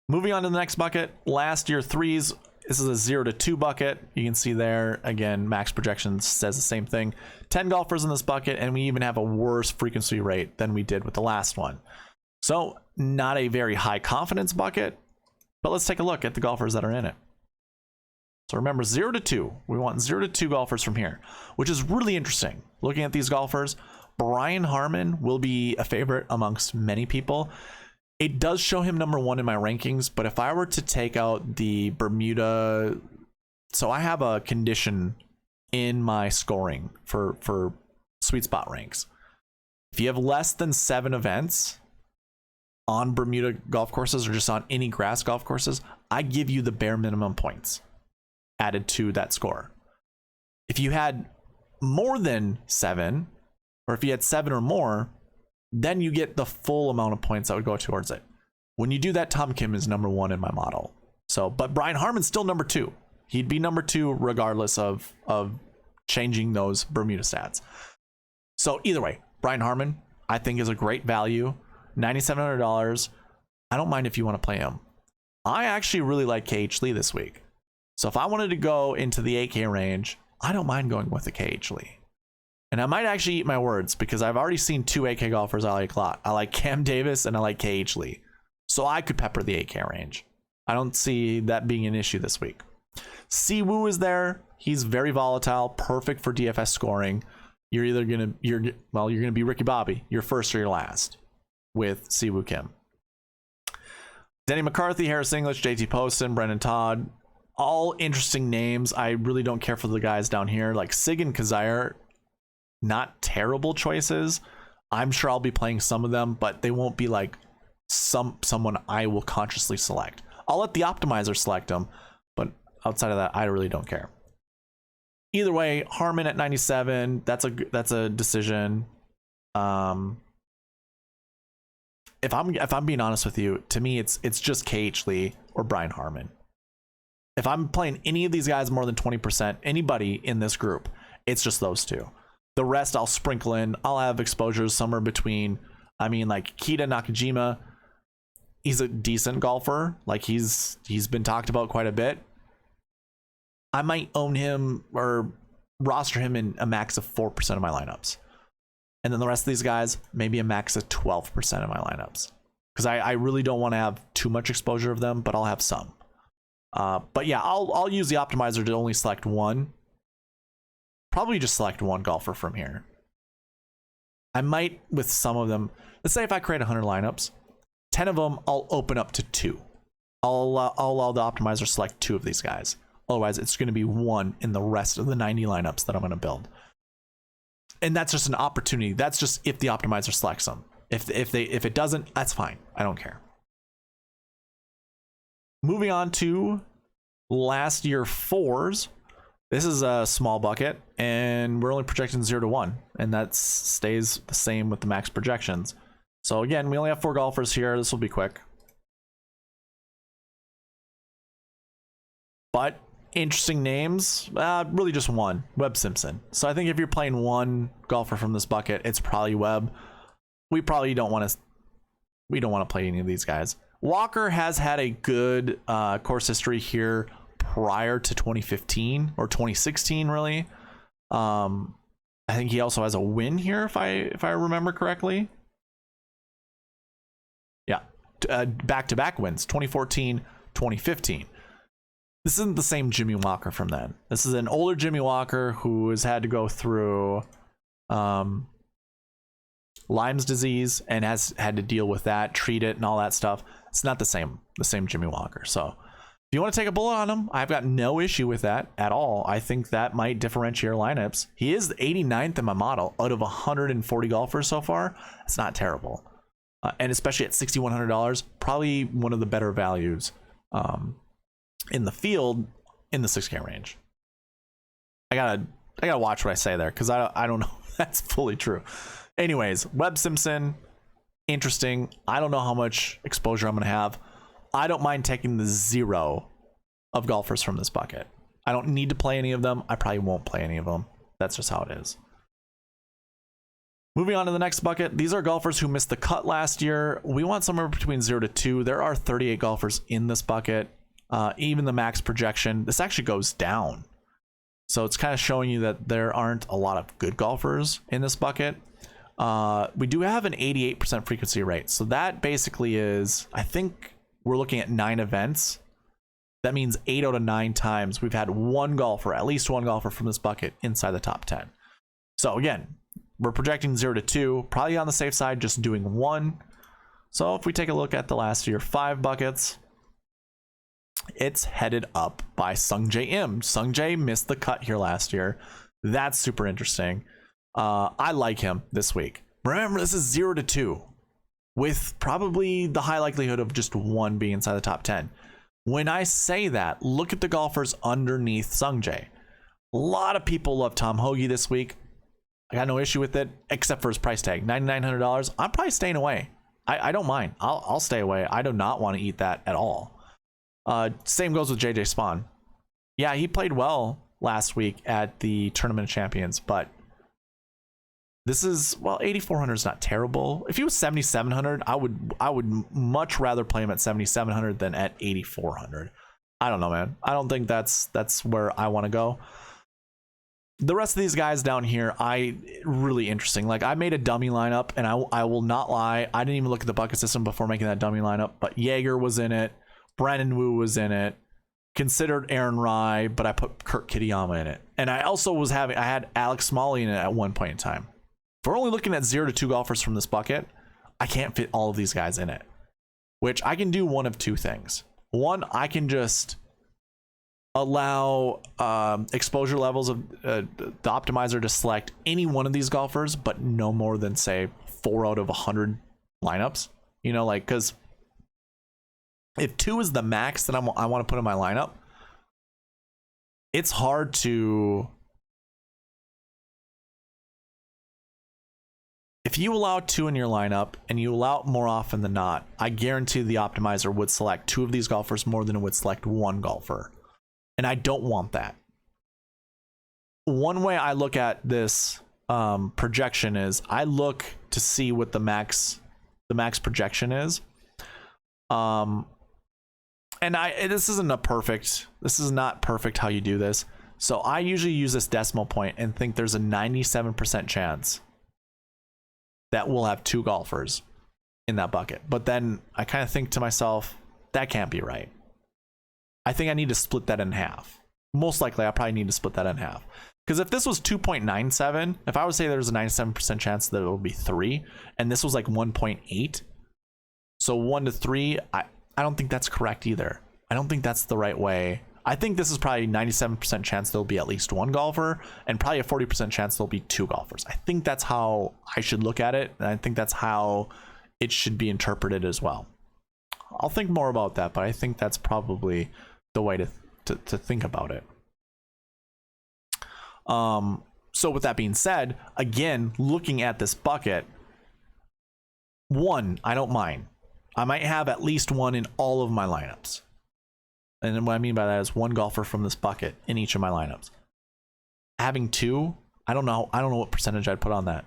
Moving on to the next bucket, last year 3s. This is a 0 to 2 bucket. You can see there, again, max projections says the same thing. 10 golfers in this bucket, and we even have a worse frequency rate than we did with the last one. So not a very high confidence bucket, but let's take a look at the golfers that are in it. So remember, 0 to 2. We want 0 to 2 golfers from here, which is really interesting. Looking at these golfers, Brian Harman will be a favorite amongst many people. It does show him number 1 in my rankings, but if I were to take out the Bermuda, so I have a condition in my scoring for SweetSpot ranks. If you have less than 7 events on Bermuda golf courses or just on any grass golf courses, I give you the bare minimum points added to that score. If you had more than 7, or if you had 7 or more, then you get the full amount of points that would go towards it. When you do that, Tom Kim is number 1 in my model. So, but Brian Harman's still number 2. He'd be number 2 regardless of changing those Bermuda stats. So either way, Brian Harman, I think, is a great value. $9,700. I don't mind if you want to play him. I actually really like KH Lee this week. So if I wanted to go into the 8K range, I don't mind going with the KH Lee. And I might actually eat my words because I've already seen 2 8K golfers I like a lot. I like Cam Davis and I like KH Lee. So I could pepper the 8K range. I don't see that being an issue this week. Siwoo is there. He's very volatile, perfect for DFS scoring. You're gonna be Ricky Bobby, your first or your last with Siwoo Kim. Denny McCarthy, Harris English, JT Poston, Brendan Todd, all interesting names. I really don't care for the guys down here. Like Sig and Kazire, not terrible choices. I'm sure I'll be playing some of them, but they won't be like someone I will consciously select. I'll let the optimizer select them, but outside of that, I really don't care. Either way, Harmon at 97, that's a decision. If I'm being honest with you, to me it's just KH Lee or Brian Harmon. If I'm playing any of these guys more than 20%, anybody in this group, it's just those two. The rest I'll sprinkle in. I'll have exposures somewhere between, I mean, like Kita Nakajima, he's a decent golfer. Like he's been talked about quite a bit. I might own him or roster him in a max of 4% of my lineups. And then the rest of these guys, maybe a max of 12% of my lineups. Because I really don't want to have too much exposure of them, but I'll have some. But yeah, I'll use the optimizer to only select one. Probably just select one golfer from here. I might with some of them. Let's say if I create 100 lineups, 10 of them I'll open up to 2. I'll allow the optimizer select 2 of these guys. Otherwise, it's going to be 1 in the rest of the 90 lineups that I'm going to build. And that's just an opportunity. That's just if the optimizer selects them. If it doesn't, that's fine. I don't care. Moving on to last year 4s. This is a small bucket, and we're only projecting 0 to 1, and that stays the same with the max projections. So again, we only have 4 golfers here. This will be quick. But interesting names, really just one, Webb Simpson. So I think if you're playing one golfer from this bucket, it's probably Webb. We don't want to play any of these guys. Walker has had a good course history here prior to 2015 or 2016, really. I think he also has a win here, if I remember correctly. Yeah, back-to-back wins, 2014, 2015. This isn't the same Jimmy Walker from then. This is an older Jimmy Walker who has had to go through Lyme's disease and has had to deal with that, treat it, and all that stuff. It's not the same Jimmy Walker. So if you want to take a bullet on him, I've got no issue with that at all. I think that might differentiate your lineups. He is the 89th in my model out of 140 golfers so far. It's not terrible. And especially at $6,100, probably one of the better values in the field in the 6K range. I gotta watch what I say there, because I don't know if that's fully true. Anyways, Webb Simpson, interesting. I don't know how much exposure I'm gonna have. I don't mind taking the 0 of golfers from this bucket. I don't need to play any of them. I probably won't play any of them. That's just how it is. Moving on to the next bucket. These are golfers who missed the cut last year. We want somewhere between 0 to 2. There are 38 golfers in this bucket. Even the max projection, this actually goes down. So it's kind of showing you that there aren't a lot of good golfers in this bucket. We do have an 88% frequency rate. So that basically is, I think we're looking at 9 events. That means 8 out of 9 times we've had one golfer, at least one golfer from this bucket inside the top 10. So again, we're projecting 0 to 2, probably on the safe side, just doing 1. So if we take a look at the last year 5 buckets, it's headed up by Sungjae Im. Sungjae missed the cut here last year. That's super interesting. I like him this week. Remember, this is 0 to 2 with probably the high likelihood of just 1 being inside the top 10. When I say that, look at the golfers underneath Sungjae. A lot of people love Tom Hoagie this week. I got no issue with it, except for his price tag, $9,900. I'm probably staying away. I don't mind. I'll stay away. I do not want to eat that at all. Same goes with JJ Spawn. Yeah, he played well last week at the Tournament of Champions, but this is, well, 8,400 is not terrible. If he was 7,700, I would much rather play him at 7,700 than at 8,400. I don't know, man. I don't think that's where I want to go. The rest of these guys down here, really interesting. Like, I made a dummy lineup, and I will not lie, I didn't even look at the bucket system before making that dummy lineup, but Jaeger was in it. Brandon Wu was in it. Considered Aaron Rye, but I put Kurt Kitayama in it. And I also I had Alex Smalley in it at one point in time. If we're only looking at 0 to 2 golfers from this bucket, I can't fit all of these guys in it. which I can do one of two things. One, I can just allow exposure levels of the optimizer to select any one of these golfers, but no more than, say, 4 out of 100 lineups. You know, like, because if 2 is the max that I want to put in my lineup, it's hard to... If you allow 2 in your lineup and you allow it more often than not, I guarantee the optimizer would select 2 of these golfers more than it would select 1 golfer. And I don't want that. One way I look at this projection is I look to see what the max projection is. And this is not perfect how you do this. So I usually use this decimal point and think there's a 97% chance that we'll have 2 golfers in that bucket. But then I kind of think to myself, that can't be right. I think I need to split that in half. Most likely, I probably need to split that in half. Because if this was 2.97, if I would say there's a 97% chance that it will be 3, and this was like 1.8, so 1 to 3, I don't think that's correct either. I don't think that's the right way. I think this is probably 97% chance there'll be at least 1 golfer, and probably a 40% chance there'll be 2 golfers. I think that's how I should look at it, and I think that's how it should be interpreted as well. I'll think more about that, but I think that's probably the way to think about it. So with that being said, again, looking at this bucket, 1, I don't mind. I might have at least 1 in all of my lineups. And then what I mean by that is 1 golfer from this bucket in each of my lineups. Having 2, I don't know what percentage I'd put on that.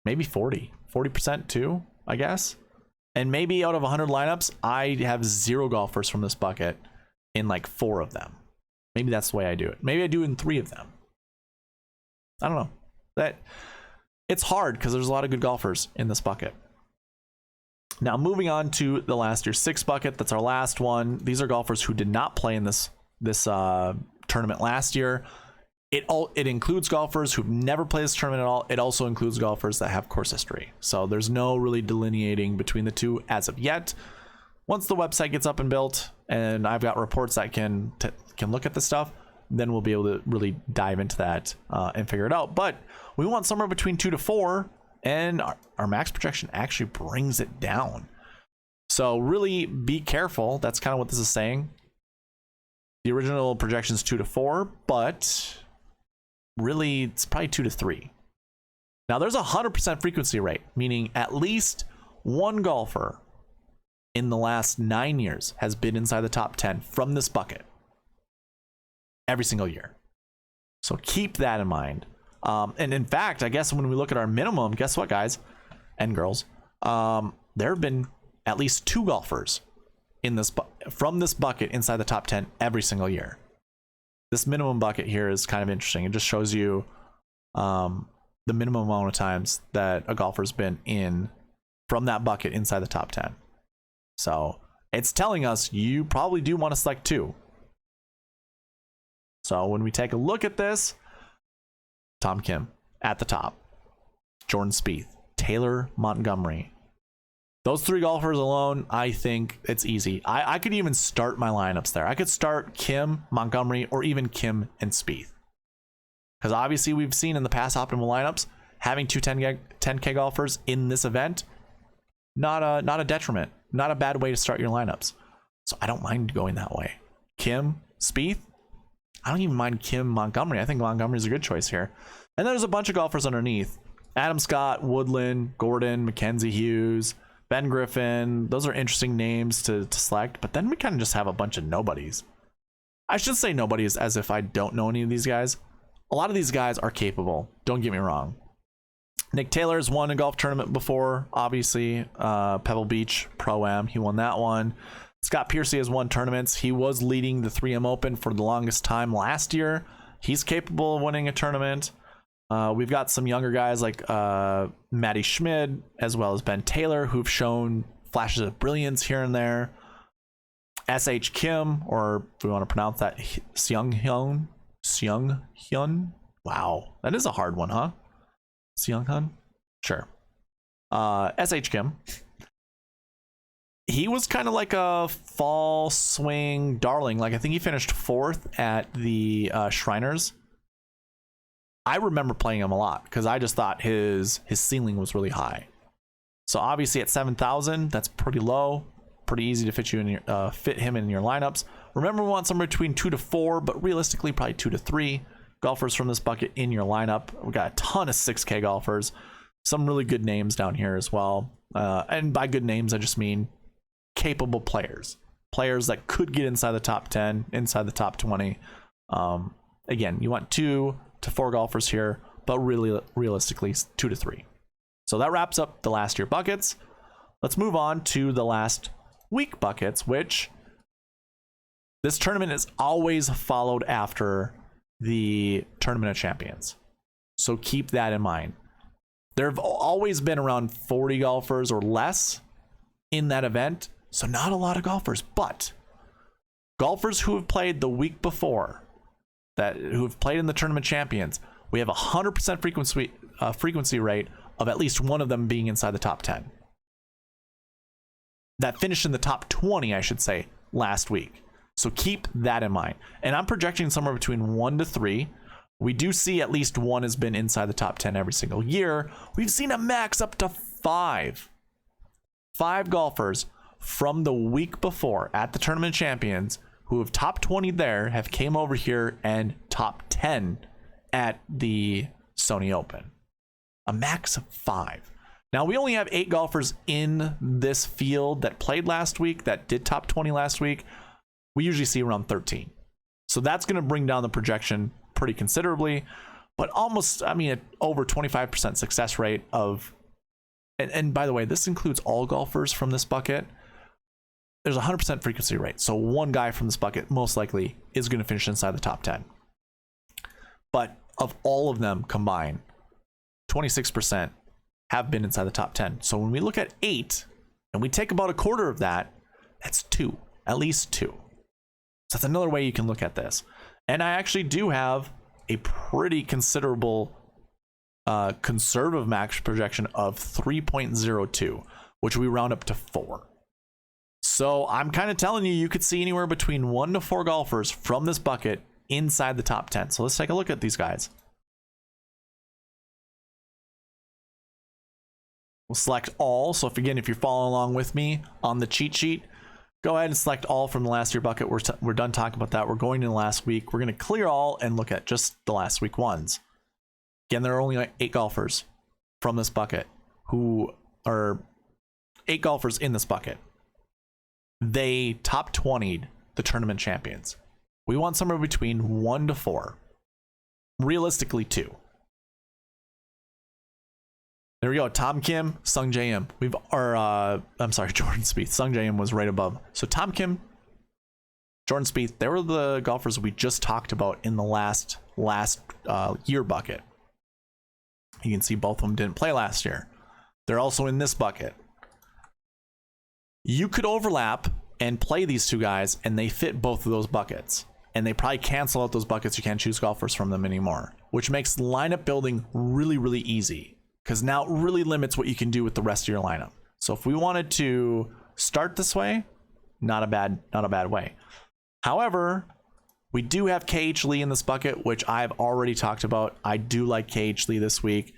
Maybe 40% too, I guess. And maybe out of 100 lineups, I have 0 golfers from this bucket in like 4 of them. Maybe that's the way I do it. Maybe I do it in 3 of them. I don't know. It's hard because there's a lot of good golfers in this bucket. Now, moving on to the last year's 6 bucket. That's our last one. These are golfers who did not play in this tournament last year. It includes golfers who've never played this tournament at all. It also includes golfers that have course history. So there's no really delineating between the two as of yet. Once the website gets up and built, and I've got reports that can look at the stuff, then we'll be able to really dive into that and figure it out. But we want somewhere between 2 to 4, and our max projection actually brings it down. So really be careful. That's kind of what this is saying. The original projection is 2 to 4, but really it's probably 2 to 3. Now there's a 100% frequency rate, meaning at least 1 golfer in the last 9 years has been inside the top 10 from this bucket every single year. So keep that in mind. And in fact, I guess when we look at our minimum, guess what, guys and girls? There have been at least 2 golfers in this from this bucket inside the top 10 every single year. This minimum bucket here is kind of interesting. It just shows you the minimum amount of times that a golfer's been in from that bucket inside the top 10. So it's telling us you probably do want to select 2. So when we take a look at this, Tom Kim at the top, Jordan Spieth, Taylor Montgomery. Those 3 golfers alone, I think it's easy. I could even start my lineups there. I could start Kim, Montgomery, or even Kim and Spieth. Because obviously we've seen in the past optimal lineups, having 2 10K golfers in this event, not a detriment, not a bad way to start your lineups. So I don't mind going that way. Kim, Spieth, I don't even mind Kim, Montgomery. I think Montgomery's a good choice here. And there's a bunch of golfers underneath. Adam Scott, Woodland, Gordon, Mackenzie Hughes, Ben Griffin. Those are interesting names to select. But then we kind of just have a bunch of nobodies. I should say nobodies as if I don't know any of these guys. A lot of these guys are capable. Don't get me wrong. Nick Taylor's won a golf tournament before, obviously. Pebble Beach Pro-Am. He won that one. Scott Piercy has won tournaments. He was leading the 3M Open for the longest time last year. He's capable of winning a tournament. We've got some younger guys like Matty Schmid, as well as Ben Taylor, who've shown flashes of brilliance here and there. S.H. Kim, or if we want to pronounce that, Seung Hyun. Wow, that is a hard one, huh? Seung Hyun? Sure. S.H. Kim. he was kind of like a fall swing darling. Like, I think he finished 4th at the Shriners. I remember playing him a lot because I just thought his ceiling was really high. So obviously at 7,000, that's pretty low. Pretty easy to fit him in your lineups. Remember, we want somewhere between 2 to 4, but realistically probably 2 to 3 golfers from this bucket in your lineup. We got a ton of 6K golfers. Some really good names down here as well. And by good names, I just mean capable players that could get inside the top 10, inside the top 20. Again, you want 2 to 4 golfers here, but really realistically 2 to 3. So that wraps up the last year buckets. Let's move on to the last week buckets, which this tournament is always followed after the Tournament of Champions. So keep that in mind. There have always been around 40 golfers or less in that event. So not a lot of golfers, but golfers who have played the week before, who have played in the Tournament Champions, we have a 100% frequency rate of at least one of them being inside the top 10. That finished in the top 20, I should say, last week. So keep that in mind. And I'm projecting somewhere between 1 to 3. We do see at least one has been inside the top 10 every single year. We've seen a max up to 5. 5 golfers from the week before at the Tournament Champions who have top 20 there have came over here and top 10 at the Sony Open. A max of 5. Now, we only have 8 golfers in this field that played last week, that did top 20 last week. We usually see around 13. So that's going to bring down the projection pretty considerably, but almost, I mean, over 25% success rate of, and by the way, this includes all golfers from this bucket. There's a 100% frequency rate. So one guy from this bucket most likely is going to finish inside the top 10. But of all of them combined, 26% have been inside the top 10. So when we look at 8 and we take about a quarter of that, that's 2, at least 2. So that's another way you can look at this. And I actually do have a pretty considerable conservative max projection of 3.02, which we round up to 4. So I'm kind of telling you, you could see anywhere between 1 to 4 golfers from this bucket inside the top 10. So let's take a look at these guys. We'll select all. So if you're following along with me on the cheat sheet, go ahead and select all from the last year bucket. We're done talking about that. We're going to the last week. We're going to clear all and look at just the last week ones. Again, there are only like 8 golfers from this bucket who are 8 golfers in this bucket. They top 20'd the Tournament Champions. We want somewhere between 1 to 4. Realistically, 2. There we go. Tom Kim, Sung J M. Jordan Spieth. Sung J M was right above. So Tom Kim, Jordan Spieth, they were the golfers we just talked about in the last year bucket. You can see both of them didn't play last year. They're also in this bucket. You could overlap and play these 2 guys, and they fit both of those buckets. And they probably cancel out those buckets. You can't choose golfers from them anymore, which makes lineup building really, really easy. Because now it really limits what you can do with the rest of your lineup. So if we wanted to start this way, not a bad way. However, we do have KH Lee in this bucket, which I've already talked about. I do like KH Lee this week.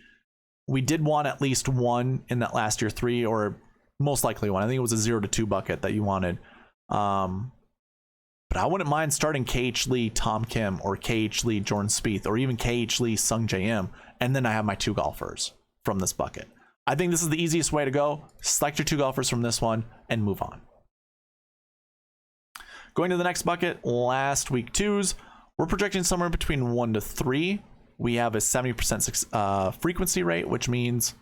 We did want at least one in that last year 3, or most likely one. I think it was a 0 to 2 bucket that you wanted. But I wouldn't mind starting KH Lee, Tom Kim, or KH Lee, Jordan Spieth, or even KH Lee, Sung J M, and then I have my 2 golfers from this bucket. I think this is the easiest way to go. Select your 2 golfers from this one and move on. Going to the next bucket, last week 2s. We're projecting somewhere between 1 to 3. We have a 70% frequency rate, which means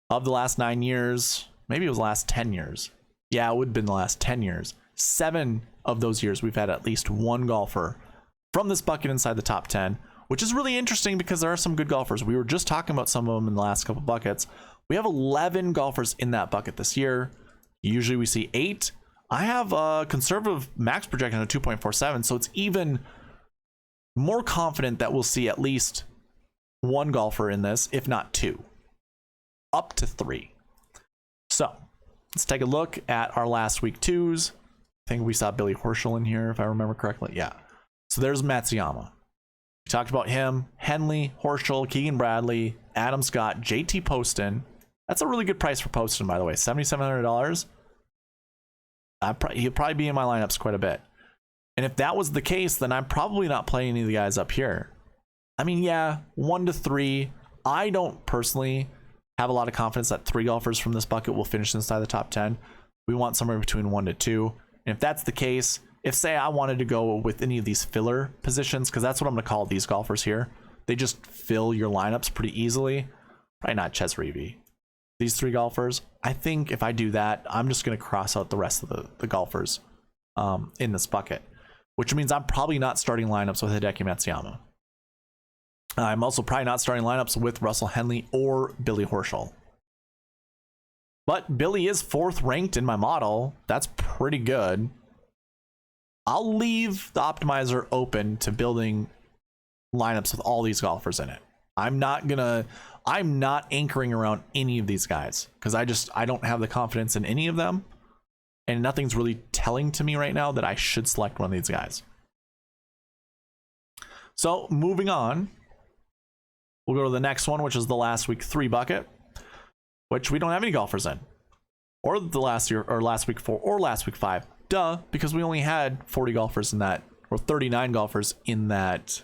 of the last 9 years, maybe it was the last 10 years. Yeah, it would have been the last 10 years. 7 of those years, we've had at least 1 golfer from this bucket inside the top 10, which is really interesting because there are some good golfers. We were just talking about some of them in the last couple buckets. We have 11 golfers in that bucket this year. Usually we see 8. I have a conservative max projection of 2.47, so it's even more confident that we'll see at least 1 golfer in this, if not 2, up to 3. So let's take a look at our last week twos. I think we saw Billy Horschel in here, if I remember correctly. Yeah. So there's Matsuyama. We talked about him. Henley, Horschel, Keegan Bradley, Adam Scott, JT Poston. That's a really good price for Poston, by the way. $7,700. He'll probably be in my lineups quite a bit. And if that was the case, then I'm probably not playing any of the guys up here. I mean, yeah, 1 to 3. I don't personally have a lot of confidence that 3 golfers from this bucket will finish inside the top 10. We want somewhere between 1 to 2. And if that's the case, if say I wanted to go with any of these filler positions, because that's what I'm going to call these golfers here, they just fill your lineups pretty easily. Probably not Ches Reavie. These 3 golfers, I think if I do that, I'm just going to cross out the rest of the golfers in this bucket, which means I'm probably not starting lineups with Hideki Matsuyama. I'm also probably not starting lineups with Russell Henley or Billy Horschel. But Billy is 4th ranked in my model. That's pretty good. I'll leave the optimizer open to building lineups with all these golfers in it. I'm not anchoring around any of these guys because I don't have the confidence in any of them. And nothing's really telling to me right now that I should select one of these guys. So moving on, we'll go to the next one, which is the last week 3 bucket, which we don't have any golfers in, or the last week 4 or last week 5. Duh, because we only had 40 golfers in that, or 39 golfers in that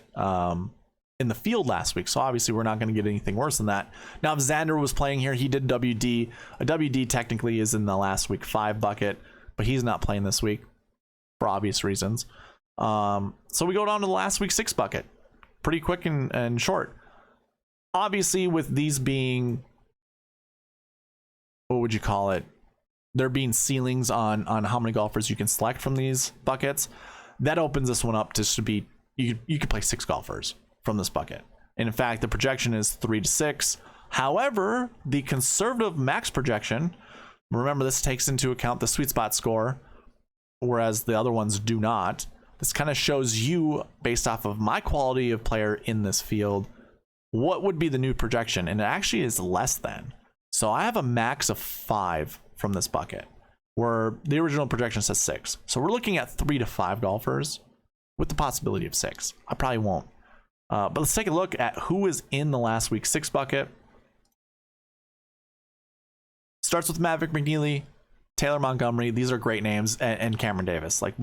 in the field last week. So obviously we're not going to get anything worse than that. Now, if Xander was playing here, he did WD. A WD technically is in the last week 5 bucket, but he's not playing this week for obvious reasons. So we go down to the last week 6 bucket. Pretty quick and short. Obviously, with these being, what would you call it? There being ceilings on how many golfers you can select from these buckets. That opens this one up to be, you could play 6 golfers from this bucket. And in fact, the projection is 3 to 6. However, the conservative max projection, remember this takes into account the sweet spot score, whereas the other ones do not. This kind of shows you, based off of my quality of player in this field, what would be the new projection, and it actually is less than. So I have a max of 5 from this bucket, where the original projection says 6. So we're looking at 3 to 5 golfers with the possibility of 6. I probably won't. But let's take a look at who is in the last week 6 bucket. Starts with Maverick McNeely, Taylor Montgomery. These are great names, and Cameron Davis. Like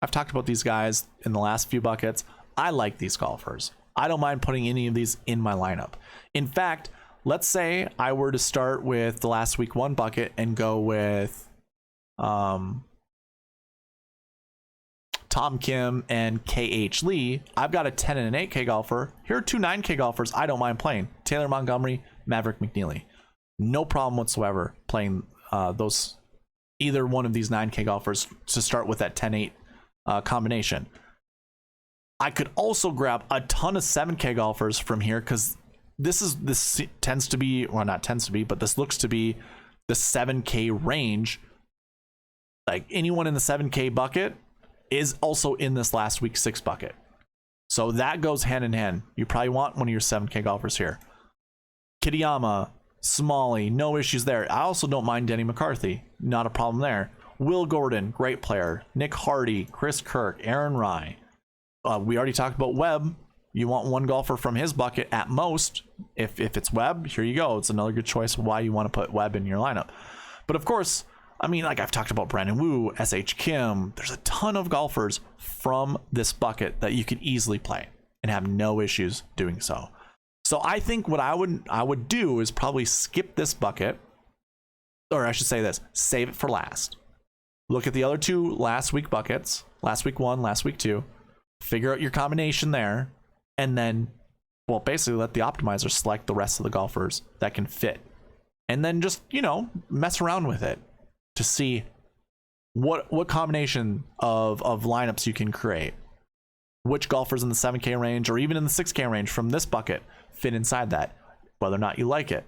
I've talked about these guys in the last few buckets. I like these golfers. I don't mind putting any of these in my lineup. In fact, let's say I were to start with the last week 1 bucket and go with Tom Kim and KH Lee. I've got a 10 and an 8K golfer. Here are 2 9K golfers I don't mind playing. Taylor Montgomery, Maverick McNeely. No problem whatsoever playing either one of these 9K golfers to start with that 10-8 combination. I could also grab a ton of 7K golfers from here because this tends to be, well, not tends to be, but this looks to be the 7K range. Like anyone in the 7K bucket is also in this last week 6 bucket. So that goes hand in hand. You probably want one of your 7K golfers here. Kitayama, Smalley, no issues there. I also don't mind Denny McCarthy. Not a problem there. Will Gordon, great player. Nick Hardy, Chris Kirk, Aaron Rye. We already talked about Webb. You want 1 golfer from his bucket at most. If it's Webb, here you go. It's another good choice why you want to put Webb in your lineup. But of course, I mean, like I've talked about Brandon Wu, S.H. Kim. There's a ton of golfers from this bucket that you could easily play and have no issues doing so. So I think what I would do is probably skip this bucket, or I should say this, save it for last. Look at the other 2 last week buckets, last week 1, last week 2. Figure out your combination there, and then, well, basically let the optimizer select the rest of the golfers that can fit. And then just, mess around with it to see what combination of lineups you can create. Which golfers in the 7K range or even in the 6K range from this bucket fit inside that, whether or not you like it.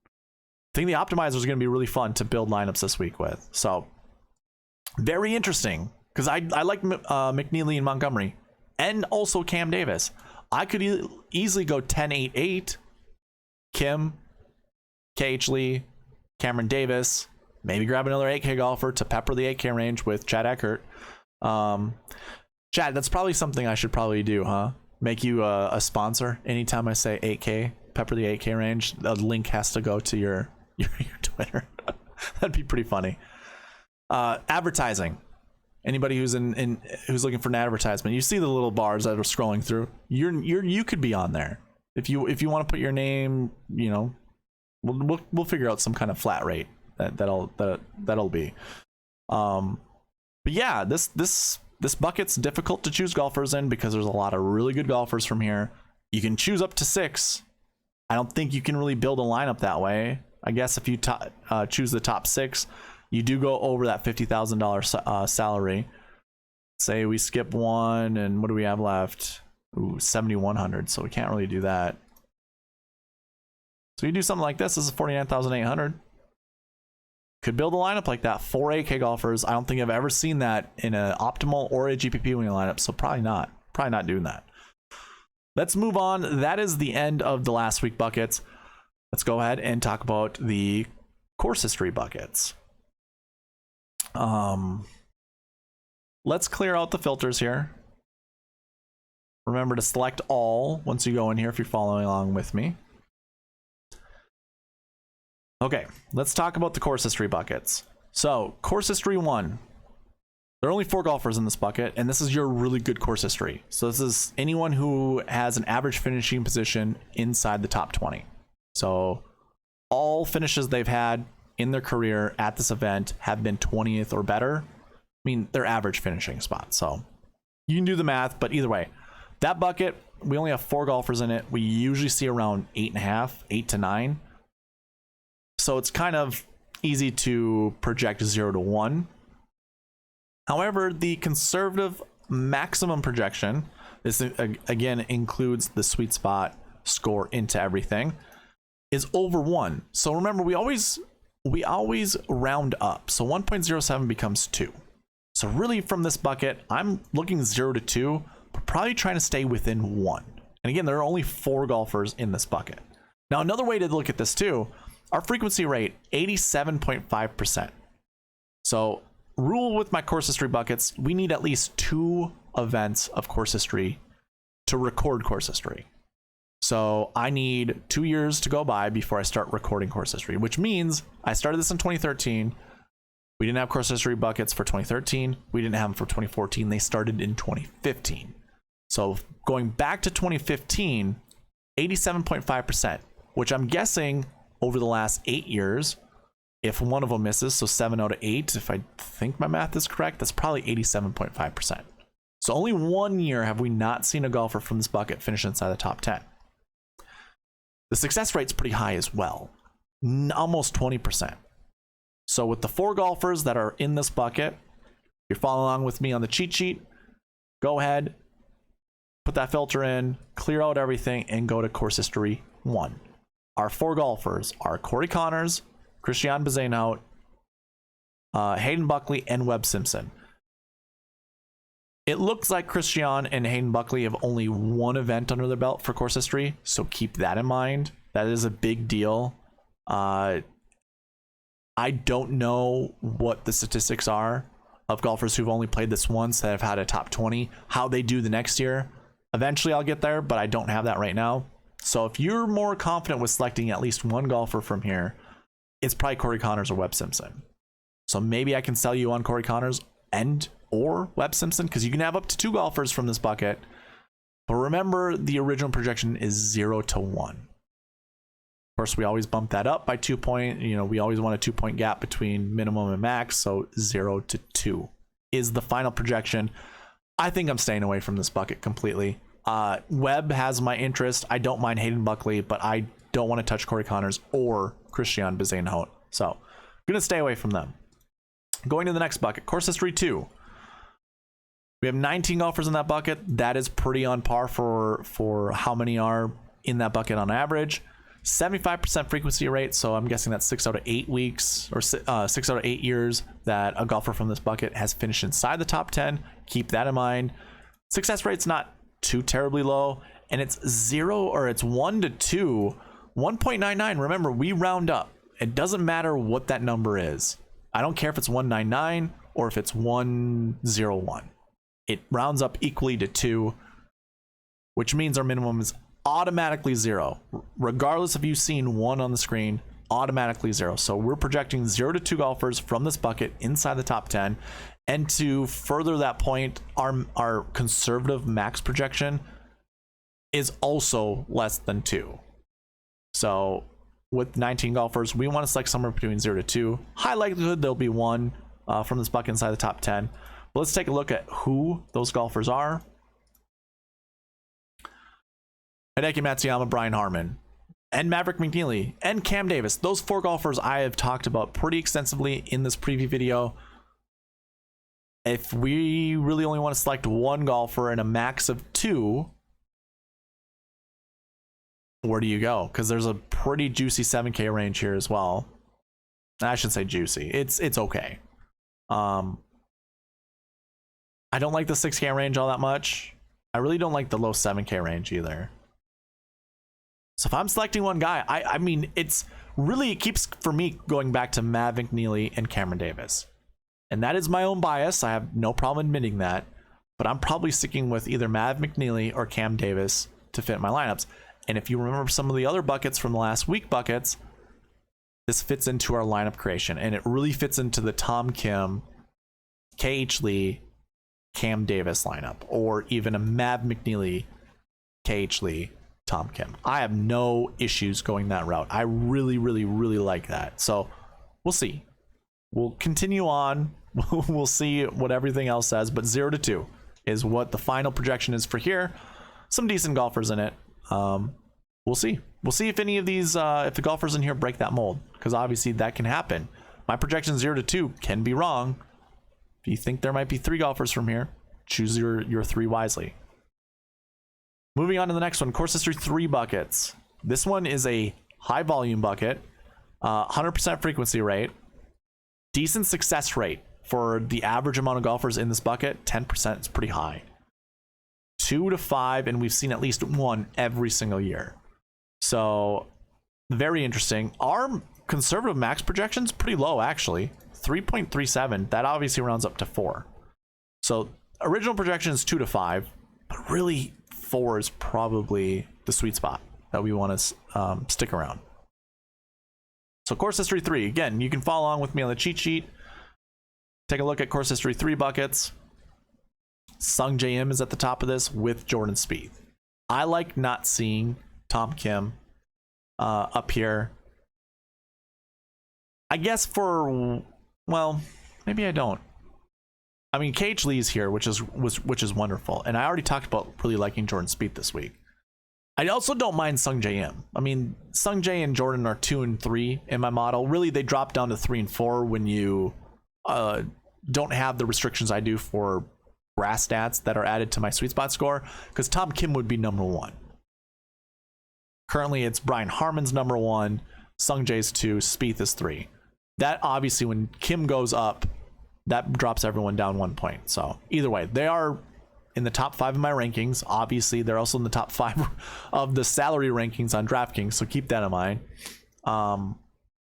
I think the optimizer is going to be really fun to build lineups this week with. So, very interesting, because I like McNeely and Montgomery. And also Cam Davis. I could easily go 10-8-8. Kim, KH Lee, Cameron Davis, Maybe grab another 8K golfer to pepper the 8K range with Chad Eckert. Chad, that's probably something I should probably do, huh? Make you a sponsor. Anytime I say 8K, pepper the 8K range, the link has to go to your Twitter. That'd be pretty funny. Advertising. Anybody who's who's looking for an advertisement, you see the little bars that are scrolling through. You could be on there if you want to put your name. You know, we'll figure out some kind of flat rate that'll be. But yeah, this bucket's difficult to choose golfers in because there's a lot of really good golfers from here. You can choose up to 6. I don't think you can really build a lineup that way. I guess if you choose the top 6, you do go over that $50,000 salary. Say we skip one, and what do we have left? Ooh, 7,100. So we can't really do that. So you do something like this. This is 49,800. Could build a lineup like that. 4 8K golfers. I don't think I've ever seen that in an optimal or a GPP winning lineup. So probably not. Probably not doing that. Let's move on. That is the end of the last week buckets. Let's go ahead and talk about the course history buckets. Let's clear out the filters here. Remember to select all once you go in here if you're following along with me. Okay, let's talk about the course history buckets. So, course history 1. There are only 4 golfers in this bucket, and this is your really good course history. So this is anyone who has an average finishing position inside the top 20. So all finishes they've had in their career at this event have been 20th or better. I mean, their average finishing spot. So you can do the math, but either way, that bucket, we only have 4 golfers in it. We usually see around 8.5, 8 to 9. So it's kind of easy to project 0 to 1. However, the conservative maximum projection, this again includes the sweet spot score into everything, is over 1. So remember, we always round up. So 1.07 becomes 2. So really from this bucket, I'm looking 0 to 2, but probably trying to stay within 1. And again, there are only 4 golfers in this bucket. Now, another way to look at this too, our frequency rate, 87.5%. So rule with my course history buckets, we need at least 2 events of course history to record course history. So I need 2 years to go by before I start recording course history, which means I started this in 2013. We didn't have course history buckets for 2013. We didn't have them for 2014. They started in 2015. So going back to 2015, 87.5%, which I'm guessing over the last 8 years, if one of them misses, so 7 out of 8, if I think my math is correct, that's probably 87.5%. So only 1 year have we not seen a golfer from this bucket finish inside the top 10. The success rate's pretty high as well, almost 20%. So with the 4 golfers that are in this bucket, if you're following along with me on the cheat sheet, go ahead, put that filter in, clear out everything, and go to course history 1. Our 4 golfers are Corey Connors, Christian Bezuidenhout, Hayden Buckley, and Webb Simpson. It looks like Christian and Hayden Buckley have only 1 event under their belt for course history, so keep that in mind. That is a big deal. I don't know what the statistics are of golfers who've only played this once that have had a top 20, how they do the next year. Eventually I'll get there, but I don't have that right now. So if you're more confident with selecting at least 1 golfer from here, it's probably Corey Connors or Webb Simpson. So maybe I can sell you on Corey Connors and or Webb Simpson, because you can have up to 2 golfers from this bucket. But remember, the original projection is 0 to 1. Of course, we always bump that up by 2 points. You know, we always want a 2-point gap between minimum and max. So 0 to 2 is the final projection. I think I'm staying away from this bucket completely. Webb has my interest. I don't mind Hayden Buckley, but I don't want to touch Corey Connors or Christian Bezuidenhout. So I'm going to stay away from them. Going to the next bucket, course history 2. We have 19 golfers in that bucket. That is pretty on par for how many are in that bucket on average. 75% frequency rate, so I'm guessing that's 6 out of 8 weeks, or 6 out of 8 years that a golfer from this bucket has finished inside the top 10. Keep that in mind. Success rate's not too terribly low, and it's 1 to 2, 1.99. Remember, we round up. It doesn't matter what that number is. I don't care if it's 199 or if it's 101. It rounds up equally to 2, which means our minimum is automatically 0. Regardless of you seeing 1 on the screen, automatically 0. So we're projecting 0 to 2 golfers from this bucket inside the top 10. And to further that point, our conservative max projection is also less than 2. So with 19 golfers, we want to select somewhere between 0 to 2. High likelihood there'll be 1 from this bucket inside the top 10. But let's take a look at who those golfers are. Hideki Matsuyama, Brian Harmon, and Maverick McNealy, and Cam Davis. Those 4 golfers I have talked about pretty extensively in this preview video. If we really only want to select 1 golfer and a max of 2, where do you go? Because there's a pretty juicy 7K range here as well. I shouldn't say juicy. It's okay. I don't like the 6K range all that much. I really don't like the low 7K range either. So if I'm selecting 1 guy, I mean, it keeps for me going back to Mav McNealy and Cameron Davis. And that is my own bias. I have no problem admitting that. But I'm probably sticking with either Mav McNealy or Cam Davis to fit my lineups. And if you remember some of the other buckets from the last week buckets, this fits into our lineup creation. And it really fits into the Tom Kim, KH Lee, Cam Davis lineup. Or even a Mav McNealy, KH Lee, Tom Kim. I have no issues going that route. I really, really, really like that. So we'll see. We'll continue on. We'll see what everything else says. But 0 to 2 is what the final projection is for here. Some decent golfers in it. We'll see. We'll see if any of these, if the golfers in here break that mold, because obviously that can happen. My projection 0 to 2 can be wrong. If you think there might be 3 golfers from here, choose your 3 wisely. Moving on to the next one, course history 3 buckets. This one is a high volume bucket, 100% frequency rate, decent success rate for the average amount of golfers in this bucket. 10% is pretty high. 2 to 5, and we've seen at least 1 every single year. So very interesting. Our conservative max projection's pretty low, actually. 3.37. That obviously rounds up to 4. So original projection is 2 to 5, but really 4 is probably the sweet spot that we want to stick around. So course history 3. Again, you can follow along with me on the cheat sheet. Take a look at course history 3 buckets. Sung J M is at the top of this with Jordan Spieth. I like not seeing Tom Kim up here. I guess well, maybe I don't. I mean, KH Lee's here, which is wonderful, and I already talked about really liking Jordan Spieth this week. I also don't mind Sung J M. I mean, Sung J and Jordan are 2 and 3 in my model. Really, they drop down to 3 and 4 when you don't have the restrictions I do for grass stats that are added to my sweet spot score, because Tom Kim would be number 1. Currently, it's Brian Harmon's number 1, Sung J's 2, Spieth is 3. That obviously, when Kim goes up, that drops everyone down 1 point. So either way, they are in the top 5 of my rankings. Obviously, they're also in the top 5 of the salary rankings on DraftKings, so keep that in mind.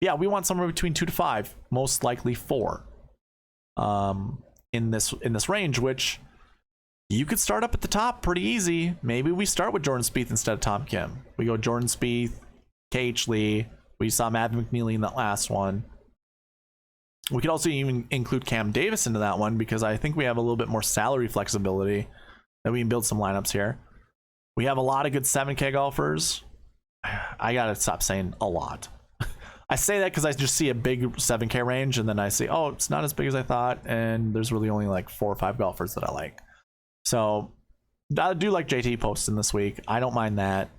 Yeah, we want somewhere between 2 to 5, most likely 4. In this range, which you could start up at the top pretty easy. Maybe we start with Jordan Spieth instead of Tom Kim. We go Jordan Spieth, KH Lee. We saw Matt McNealy in that last one. We could also even include Cam Davis into that one, because I think we have a little bit more salary flexibility that we can build some lineups here. We have a lot of good 7K golfers. I gotta stop saying a lot. I say that because I just see a big 7K range, and then I say, oh, it's not as big as I thought, and there's really only like 4 or 5 golfers that I like. So I do like JT posting this week. I don't mind that.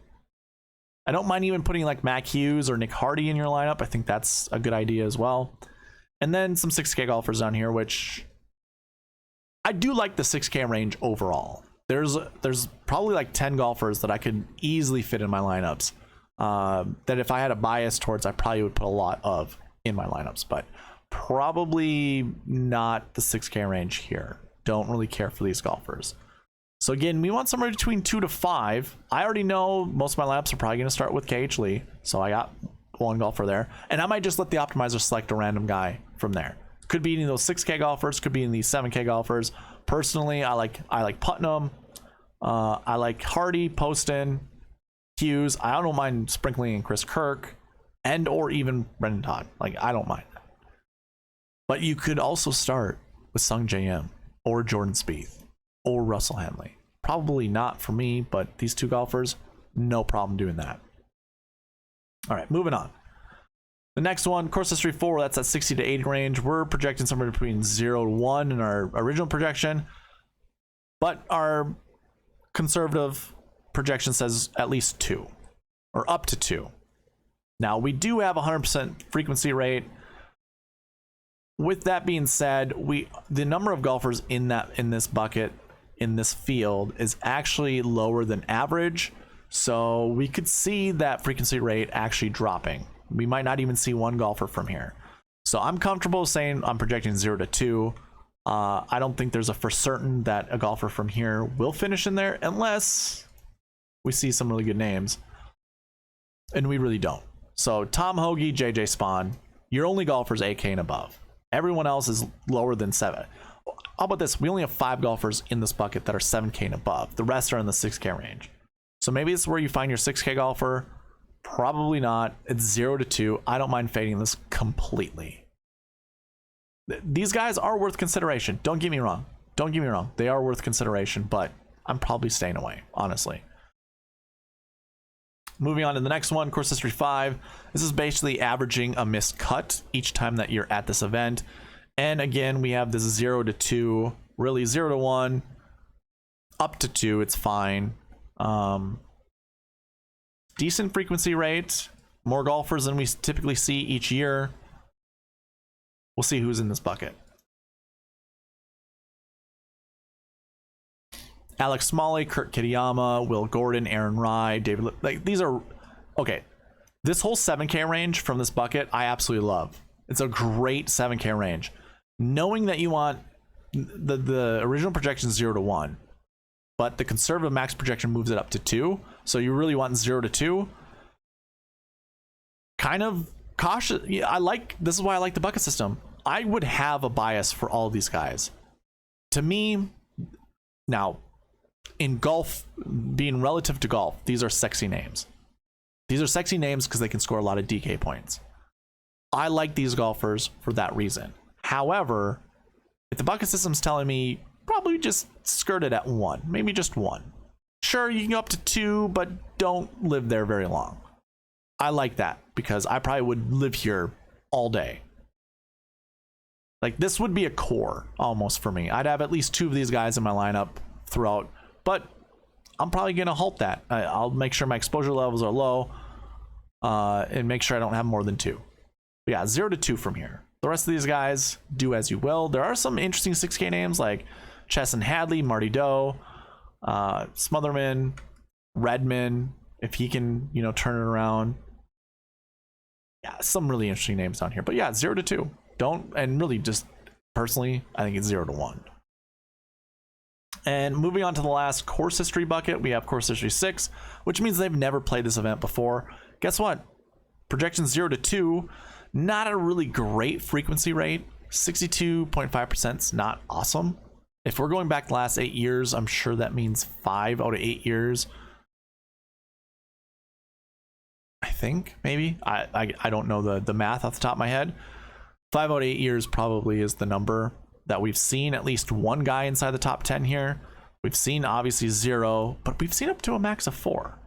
I don't mind even putting like Mac Hughes or Nick Hardy in your lineup. I think that's a good idea as well. And then some 6K golfers down here, which I do like the 6K range overall. There's probably like 10 golfers that I could easily fit in my lineups. That if I had a bias towards, I probably would put a lot of in my lineups, but probably not the 6K range here. Don't really care for these golfers. So again, we want somewhere between 2 to 5. I already know most of my lineups are probably going to start with KH Lee, so I got 1 golfer there, and I might just let the optimizer select a random guy from there. Could be any of those 6K golfers, could be in these 7K golfers. Personally, I like Putnam. I like Hardy, Poston, Hughes. I don't mind sprinkling in Chris Kirk and or even Brendan Todd. Like, I don't mind that. But you could also start with Sung J.M. or Jordan Spieth or Russell Henley. Probably not for me, but these two golfers, no problem doing that. All right, moving on. The next one, course history 4, that's at 60 to 80 range. We're projecting somewhere between 0 to 1 in our original projection, but our conservative projection says at least 2 or up to 2. Now, we do have 100% frequency rate. With that being said, the number of golfers in this bucket, in this field, is actually lower than average, so we could see that frequency rate actually dropping. We might not even see one golfer from here. So I'm comfortable saying I'm projecting 0 to 2. I don't think there's a for certain that a golfer from here will finish in there unless we see some really good names. And we really don't. So Tom Hoagie, JJ Spawn, your only golfer's 8K and above. Everyone else is lower than 7. How about this? We only have 5 golfers in this bucket that are 7K and above. The rest are in the 6K range. So maybe it's where you find your 6K golfer. Probably not. It's 0 to 2. I don't mind fading this completely. These guys are worth consideration. Don't get me wrong. Don't get me wrong. They are worth consideration, but I'm probably staying away, honestly. Moving on to the next one, course history 5. This is basically averaging a missed cut each time that you're at this event. And again, we have this 0 to 2, really 0 to 1, up to 2, it's fine. Decent frequency rate, more golfers than we typically see each year. We'll see who's in this bucket. Alex Smalley, Kurt Kitayama, Will Gordon, Aaron Rai, David. Like, these are okay. This whole 7K range from this bucket, I absolutely love. It's a great 7K range. Knowing that you want the original projection is 0 to 1, but the conservative max projection moves it up to 2. So you really want 0 to 2. Kind of cautious. Yeah, this is why I like the bucket system. I would have a bias for all of these guys. To me, now, in golf, being relative to golf, these are sexy names. These are sexy names because they can score a lot of DK points. I like these golfers for that reason. However, if the bucket system's telling me probably just skirt it at 1, maybe just 1. Sure, you can go up to 2, but don't live there very long. I like that because I probably would live here all day. Like, this would be a core almost for me. I'd have at least 2 of these guys in my lineup throughout, but I'm probably going to halt that. I'll make sure my exposure levels are low and make sure I don't have more than 2. But yeah, 0 to 2 from here. The rest of these guys, do as you will. There are some interesting 6K names like Chesson Hadley, Marty Doe, Smotherman, Redman, if he can, turn it around. Yeah, some really interesting names down here. But yeah, 0 to 2. And really just personally, I think it's 0 to 1. And moving on to the last course history bucket, we have course history 6, which means they've never played this event before. Guess what? Projection 0 to 2, not a really great frequency rate. 62.5% is not awesome. If we're going back the last 8 years, I'm sure that means 5 out of 8 years. I think, maybe. I don't know the math off the top of my head. 5 out of 8 years probably is the number that we've seen at least one guy inside the top 10 here. We've seen obviously 0, but we've seen up to a max of 4.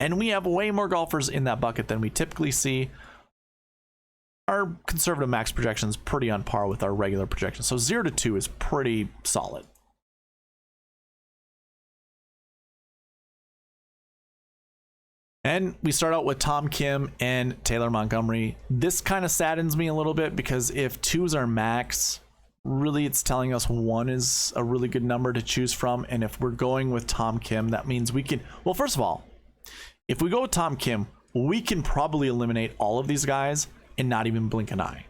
And we have way more golfers in that bucket than we typically see. Our conservative max projection is pretty on par with our regular projection. So 0 to 2 is pretty solid. And we start out with Tom Kim and Taylor Montgomery. This kind of saddens me a little bit because if 2's our max, really it's telling us 1 is a really good number to choose from. And if we're going with Tom Kim, that means we can, well, first of all, if we go with Tom Kim, we can probably eliminate all of these guys and not even blink an eye.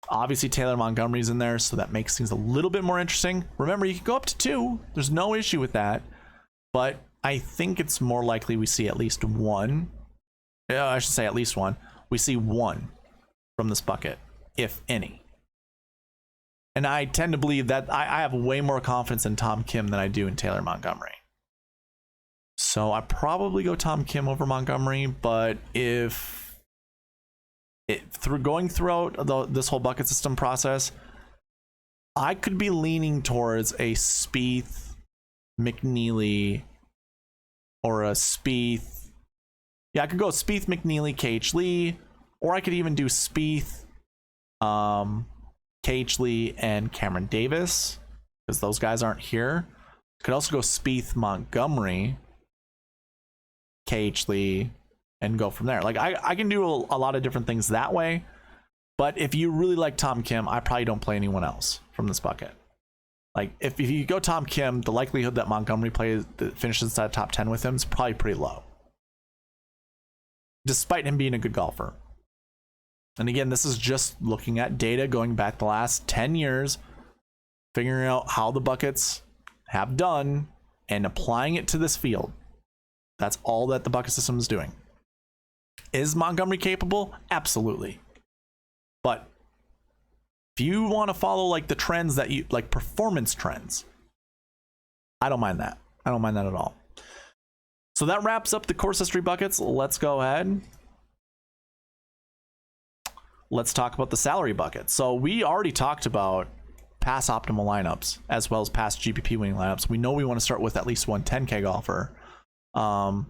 Obviously, Taylor Montgomery's in there, so that makes things a little bit more interesting. Remember, you can go up to 2. There's no issue with that. But I think it's more likely we see at least 1. I should say at least 1. We see 1 from this bucket, if any. And I tend to believe that I have way more confidence in Tom Kim than I do in Taylor Montgomery. So I probably go Tom Kim over Montgomery, but going throughout this whole bucket system process, I could be leaning towards a Spieth, McNeely, or a Spieth. Yeah, I could go Spieth, McNeely, KH Lee, or I could even do Spieth, KH Lee, and Cameron Davis, because those guys aren't here. Could also go Spieth, Montgomery, KH Lee, and go from there. Like I can do a lot of different things that way, but if you really like Tom Kim, I probably don't play anyone else from this bucket. Like if you go Tom Kim, the likelihood that Montgomery finishes inside top 10 with him is probably pretty low, despite him being a good golfer. And again, this is just looking at data going back the last 10 years, figuring out how the buckets have done and applying it to this field. That's all that the bucket system is doing. Is Montgomery capable? Absolutely. But if you want to follow like the trends that you like, performance trends, I don't mind that. I don't mind that at all. So that wraps up the course history buckets. Let's go ahead. Let's talk about the salary bucket. So we already talked about past optimal lineups as well as past GPP winning lineups. We know we want to start with at least one 10K golfer, and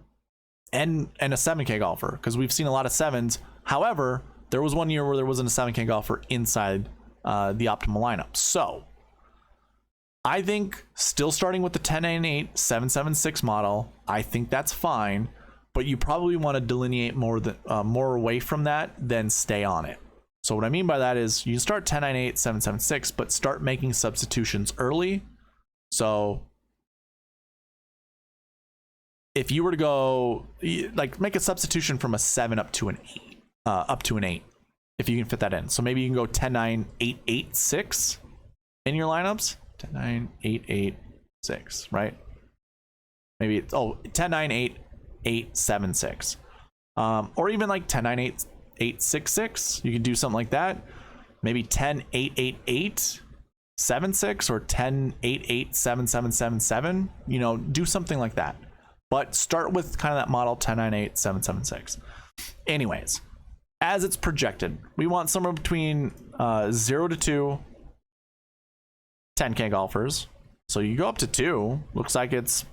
a 7K golfer, because we've seen a lot of 7s. However, there was one year where there wasn't a 7K golfer inside the optimal lineup. So I think still starting with the 10-9-8 7-7-6 model, I think that's fine, but you probably want to delineate more away from that than stay on it. So what I mean by that is you start 10-9-8 7-7-6, but start making substitutions early. So if you were to go like make a substitution from a 7 up to an 8, if you can fit that in. So maybe you can go 10-9-8-8-6 in your lineups. 10-9-8-8-6, right? Maybe it's 10-9-8-8-7-6. Or even like 10-9-8-8-6-6. You can do something like that. Maybe 10-8-8-8-7-6 or 10-8-8-7-7-7-7. You know, do something like that. But start with kind of that model 10-9-8-7-7-6. Anyways, as it's projected, we want somewhere between 0 to 2 10K golfers. So you go up to 2. Looks like it's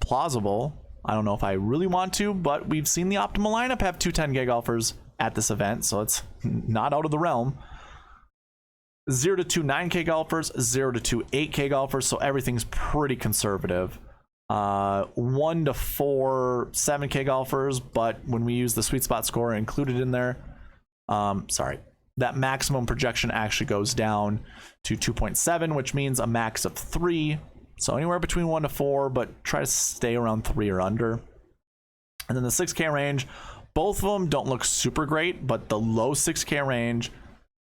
plausible. I don't know if I really want to, but we've seen the optimal lineup have 2 10K golfers at this event, so it's not out of the realm. 0 to 2 9K golfers, 0 to 2 8K golfers, so everything's pretty conservative. 1 to 4 7K golfers, but when we use the sweet spot score included in there, that maximum projection actually goes down to 2.7, which means a max of 3. So anywhere between 1 to 4, but try to stay around 3 or under. And then the 6K range, both of them don't look super great, but the low 6K range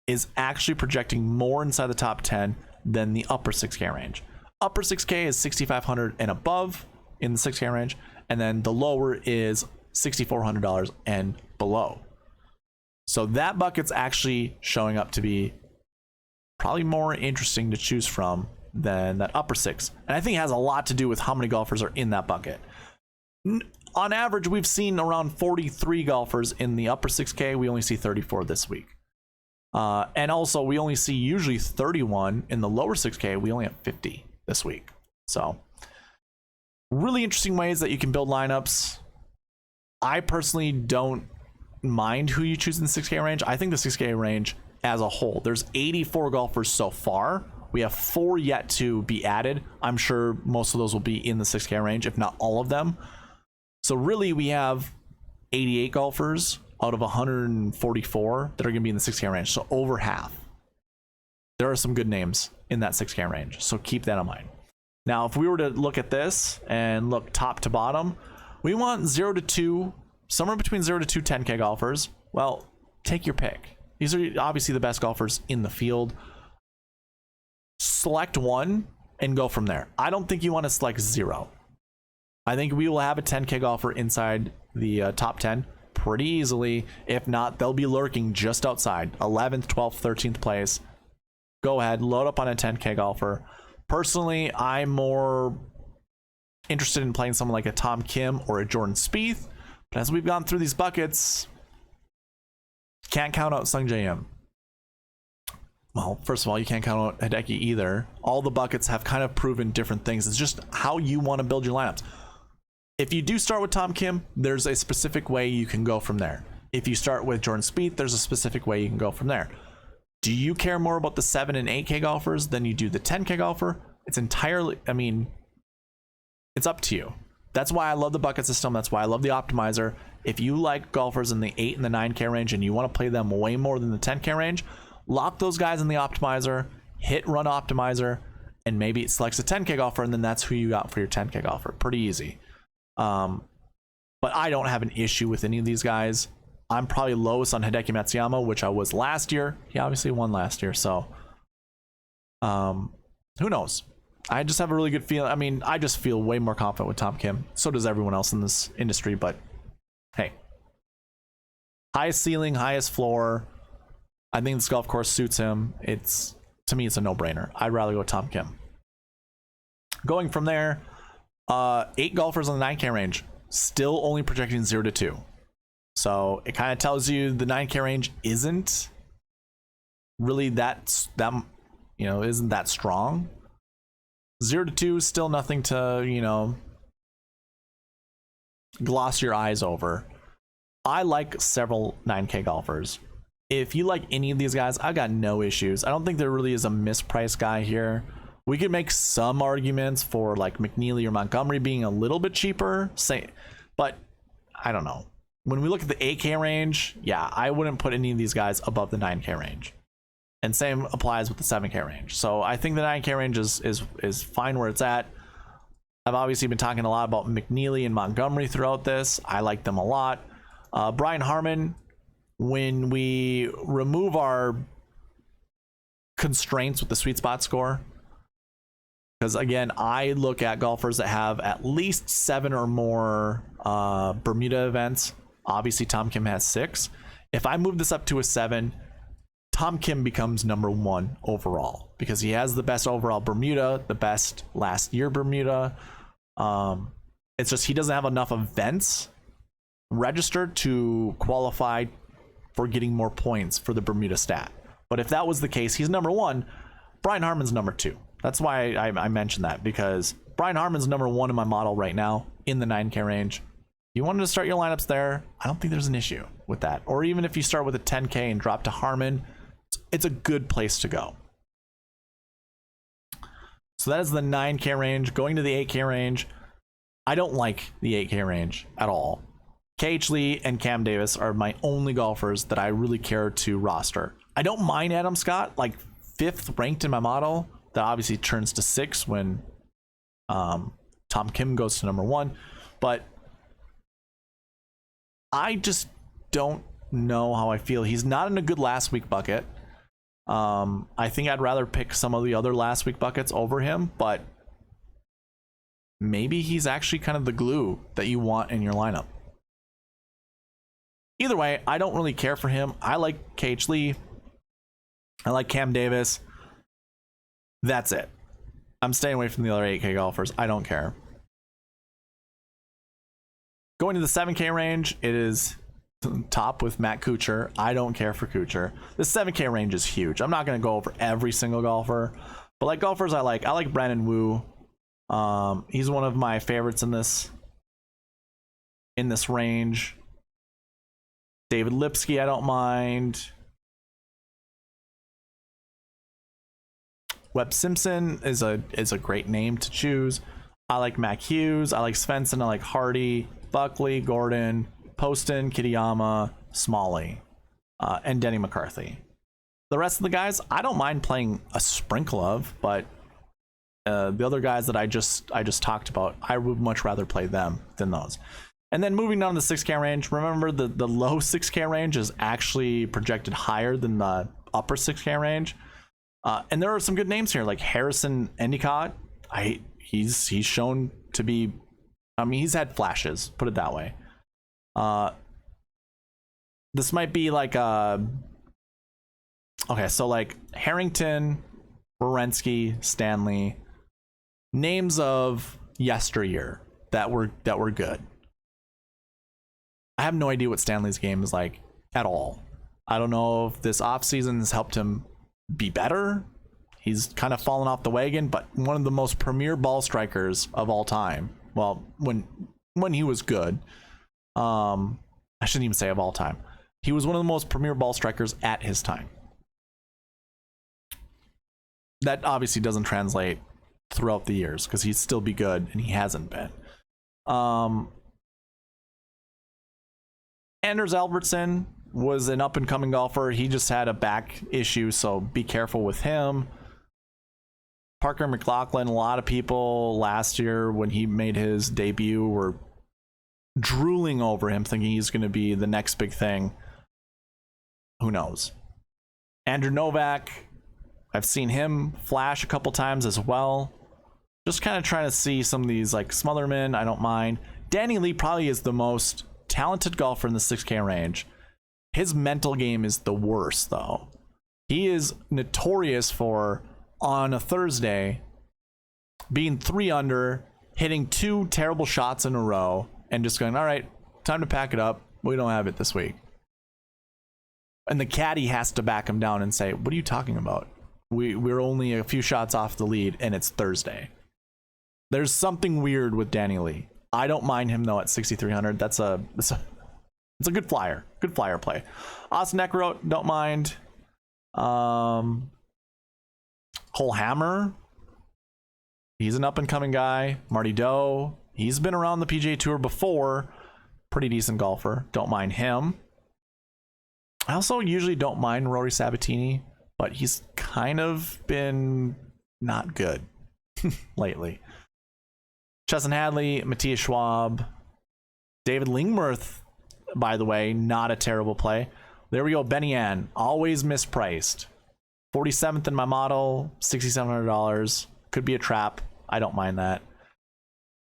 is actually projecting more inside the top 10 than the upper 6K range. Upper 6K is 6,500 and above in the 6K range, and then the lower is $6,400 and below. So that bucket's actually showing up to be probably more interesting to choose from than that upper 6. And I think it has a lot to do with how many golfers are in that bucket. On average, we've seen around 43 golfers in the upper 6K. We only see 34 this week. And also, we only see usually 31 in the lower 6K. We only have 50 this week. So really interesting ways that you can build lineups. I personally don't mind who you choose in the 6K range. I think the 6K range as a whole, there's 84 golfers so far. We have 4 yet to be added. I'm sure most of those will be in the 6K range, if not all of them. So really, we have 88 golfers out of 144 that are going to be in the 6K range. So over half. There are some good names in that 6K range. So keep that in mind. Now, if we were to look at this and look top to bottom, we want 0 to 2, somewhere between 0 to 2 10K golfers. Well, take your pick. These are obviously the best golfers in the field. Select one and go from there. I don't think you want to select 0. I think we will have a 10K golfer inside the top 10 pretty easily. If not, they'll be lurking just outside 11th, 12th, 13th place. go ahead, load up on a 10K golfer. Personally, I'm more interested in playing someone like a Tom Kim or a Jordan Spieth. But as we've gone through these buckets, can't count out Sung J M. Well, first of all, you can't count out Hideki either. All the buckets have kind of proven different things. It's just how you want to build your lineups. If you do start with Tom Kim, there's a specific way you can go from there. If you start with Jordan Spieth, there's a specific way you can go from there. Do you care more about the 7 and 8K golfers than you do the 10K golfer? It's entirely, I mean, it's up to you. That's why I love the bucket system. That's why I love the optimizer. If you like golfers in the 8 and the 9K range and you want to play them way more than the 10K range, lock those guys in the optimizer, hit run optimizer, and maybe it selects a 10K golfer, and then that's who you got for your 10K golfer. Pretty easy. But I don't have an issue with any of these guys. I'm probably lowest on Hideki Matsuyama, which I was last year. He obviously won last year, so who knows? I just have a really good feeling. I mean, I just feel way more confident with Tom Kim. So does everyone else in this industry, but hey. Highest ceiling, highest floor. I think this golf course suits him. To me, it's a no-brainer. I'd rather go Tom Kim. Going from there, 8 golfers on the 9K range, still only projecting 0 to 2. So it kind of tells you the 9K range isn't really isn't that strong. 0 to 2 is still nothing to, gloss your eyes over. I like several 9K golfers. If you like any of these guys, I've got no issues. I don't think there really is a mispriced guy here. We could make some arguments for like McNeely or Montgomery being a little bit cheaper, but I don't know. When we look at the 8K range, yeah, I wouldn't put any of these guys above the 9K range. And same applies with the 7K range. So I think the 9K range is fine where it's at. I've obviously been talking a lot about McNeely and Montgomery throughout this. I like them a lot. Brian Harman, when we remove our constraints with the sweet spot score, because again, I look at golfers that have at least 7 or more Bermuda events. Obviously, Tom Kim has 6. If I move this up to a 7, Tom Kim becomes number 1 overall because he has the best overall Bermuda, the best last year Bermuda. It's just he doesn't have enough events registered to qualify for getting more points for the Bermuda stat. But if that was the case, he's number 1. Brian Harman's number 2. That's why I mentioned that, because Brian Harman's number 1 in my model right now in the 9K range. You wanted to start your lineups there, I don't think there's an issue with that. Or even if you start with a 10K and drop to Harman, it's a good place to go. So that is the 9K range. Going to the 8K range, I don't like the 8K range at all. KH Lee and Cam Davis are my only golfers that I really care to roster. I don't mind Adam Scott, like 5th ranked in my model. That obviously turns to 6 when Tom Kim goes to number 1. But I just don't know how I feel. He's not in a good last week bucket. I think I'd rather pick some of the other last week buckets over him, but maybe he's actually kind of the glue that you want in your lineup. Either way, I don't really care for him. I like KH Lee. I like Cam Davis. That's it. I'm staying away from the other 8K golfers. I don't care. Going to the 7K range, it is top with Matt Kuchar. I don't care for Kuchar. The 7K range is huge. I'm not going to go over every single golfer, but like golfers I like Brandon Wu. He's one of my favorites in this range. David Lipsky, I don't mind. Webb Simpson is a great name to choose. I like Mac Hughes. I like Svensson. I like Hardy, Buckley, Gordon, Poston, Kitayama, Smalley, and Denny McCarthy. The rest of the guys, I don't mind playing a sprinkle of, but the other guys that I just talked about, I would much rather play them than those. And then moving down to the 6K range, remember the low 6K range is actually projected higher than the upper 6K range. And there are some good names here, like Harrison Endicott. He's shown to be, I mean, he's had flashes, put it that way. This might be like okay, so like Harrington, Werenski, Stanley, names of yesteryear that were good. I have no idea what Stanley's game is like at all. I don't know if this offseason has helped him be better. He's kind of fallen off the wagon, but one of the most premier ball strikers of all time. Well, when he was good. I shouldn't even say of all time. He was one of the most premier ball strikers at his time. That obviously doesn't translate throughout the years because he'd still be good, and he hasn't been. Anders Albertson was an up-and-coming golfer. He just had a back issue, so be careful with him. Parker McLaughlin, a lot of people last year when he made his debut were drooling over him, thinking he's going to be the next big thing. Who knows? Andrew Novak, I've seen him flash a couple times as well. Just kind of trying to see some of these, like Smotherman, I don't mind. Danny Lee probably is the most talented golfer in the 6K range. His mental game is the worst, though. He is notorious for, on a Thursday, being 3 under, hitting 2 terrible shots in a row, and just going, all right, time to pack it up. We don't have it this week. And the caddy has to back him down and say, what are you talking about? We're only a few shots off the lead, and it's Thursday. There's something weird with Danny Lee. I don't mind him, though, at 6,300. It's a good flyer. Good flyer play. Austin Eckroat, don't mind. Cole Hammer, he's an up-and-coming guy. Marty Doe, he's been around the PGA Tour before. Pretty decent golfer. Don't mind him. I also usually don't mind Rory Sabatini, but he's kind of been not good lately. Chesson Hadley, Matthias Schwab, David Lingmerth, by the way, not a terrible play. There we go. Benny Ann, always mispriced. 47th in my model, $6,700. Could be a trap. I don't mind that.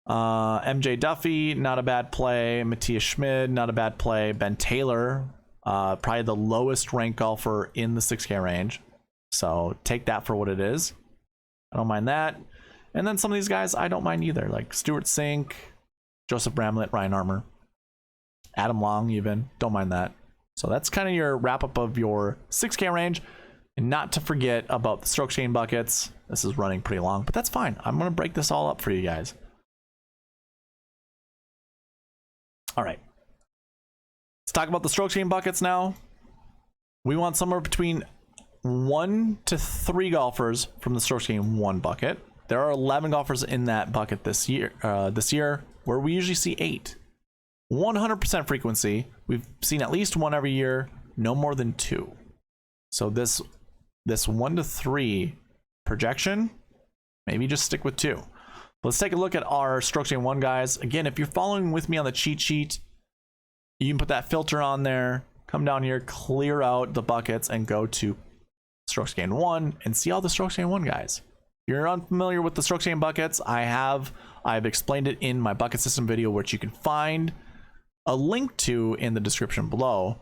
MJ Duffy, not a bad play. Matthias Schmid, not a bad play. Ben Taylor, probably the lowest ranked golfer in the 6K range. So take that for what it is. I don't mind that. And then some of these guys I don't mind either, like Stuart Sink, Joseph Bramlett, Ryan Armour, Adam Long even. Don't mind that. So that's kind of your wrap up of your 6K range. And not to forget about the strokes gained buckets. This is running pretty long, but that's fine. I'm going to break this all up for you guys. All right. Let's talk about the strokes gained buckets now. We want somewhere between 1 to 3 golfers from the strokes gained 1 bucket. There are 11 golfers in that bucket this year, where we usually see 8. 100% frequency. We've seen at least 1 every year, no more than 2. So this 1 to 3 projection, maybe just stick with 2. Let's take a look at our strokes gained 1 guys. Again, if you're following with me on the cheat sheet, you can put that filter on there, come down here, clear out the buckets, and go to strokes gained 1 and see all the strokes gained 1 guys. If you're unfamiliar with the strokes gained buckets, I've explained it in my bucket system video, which you can find a link to in the description below.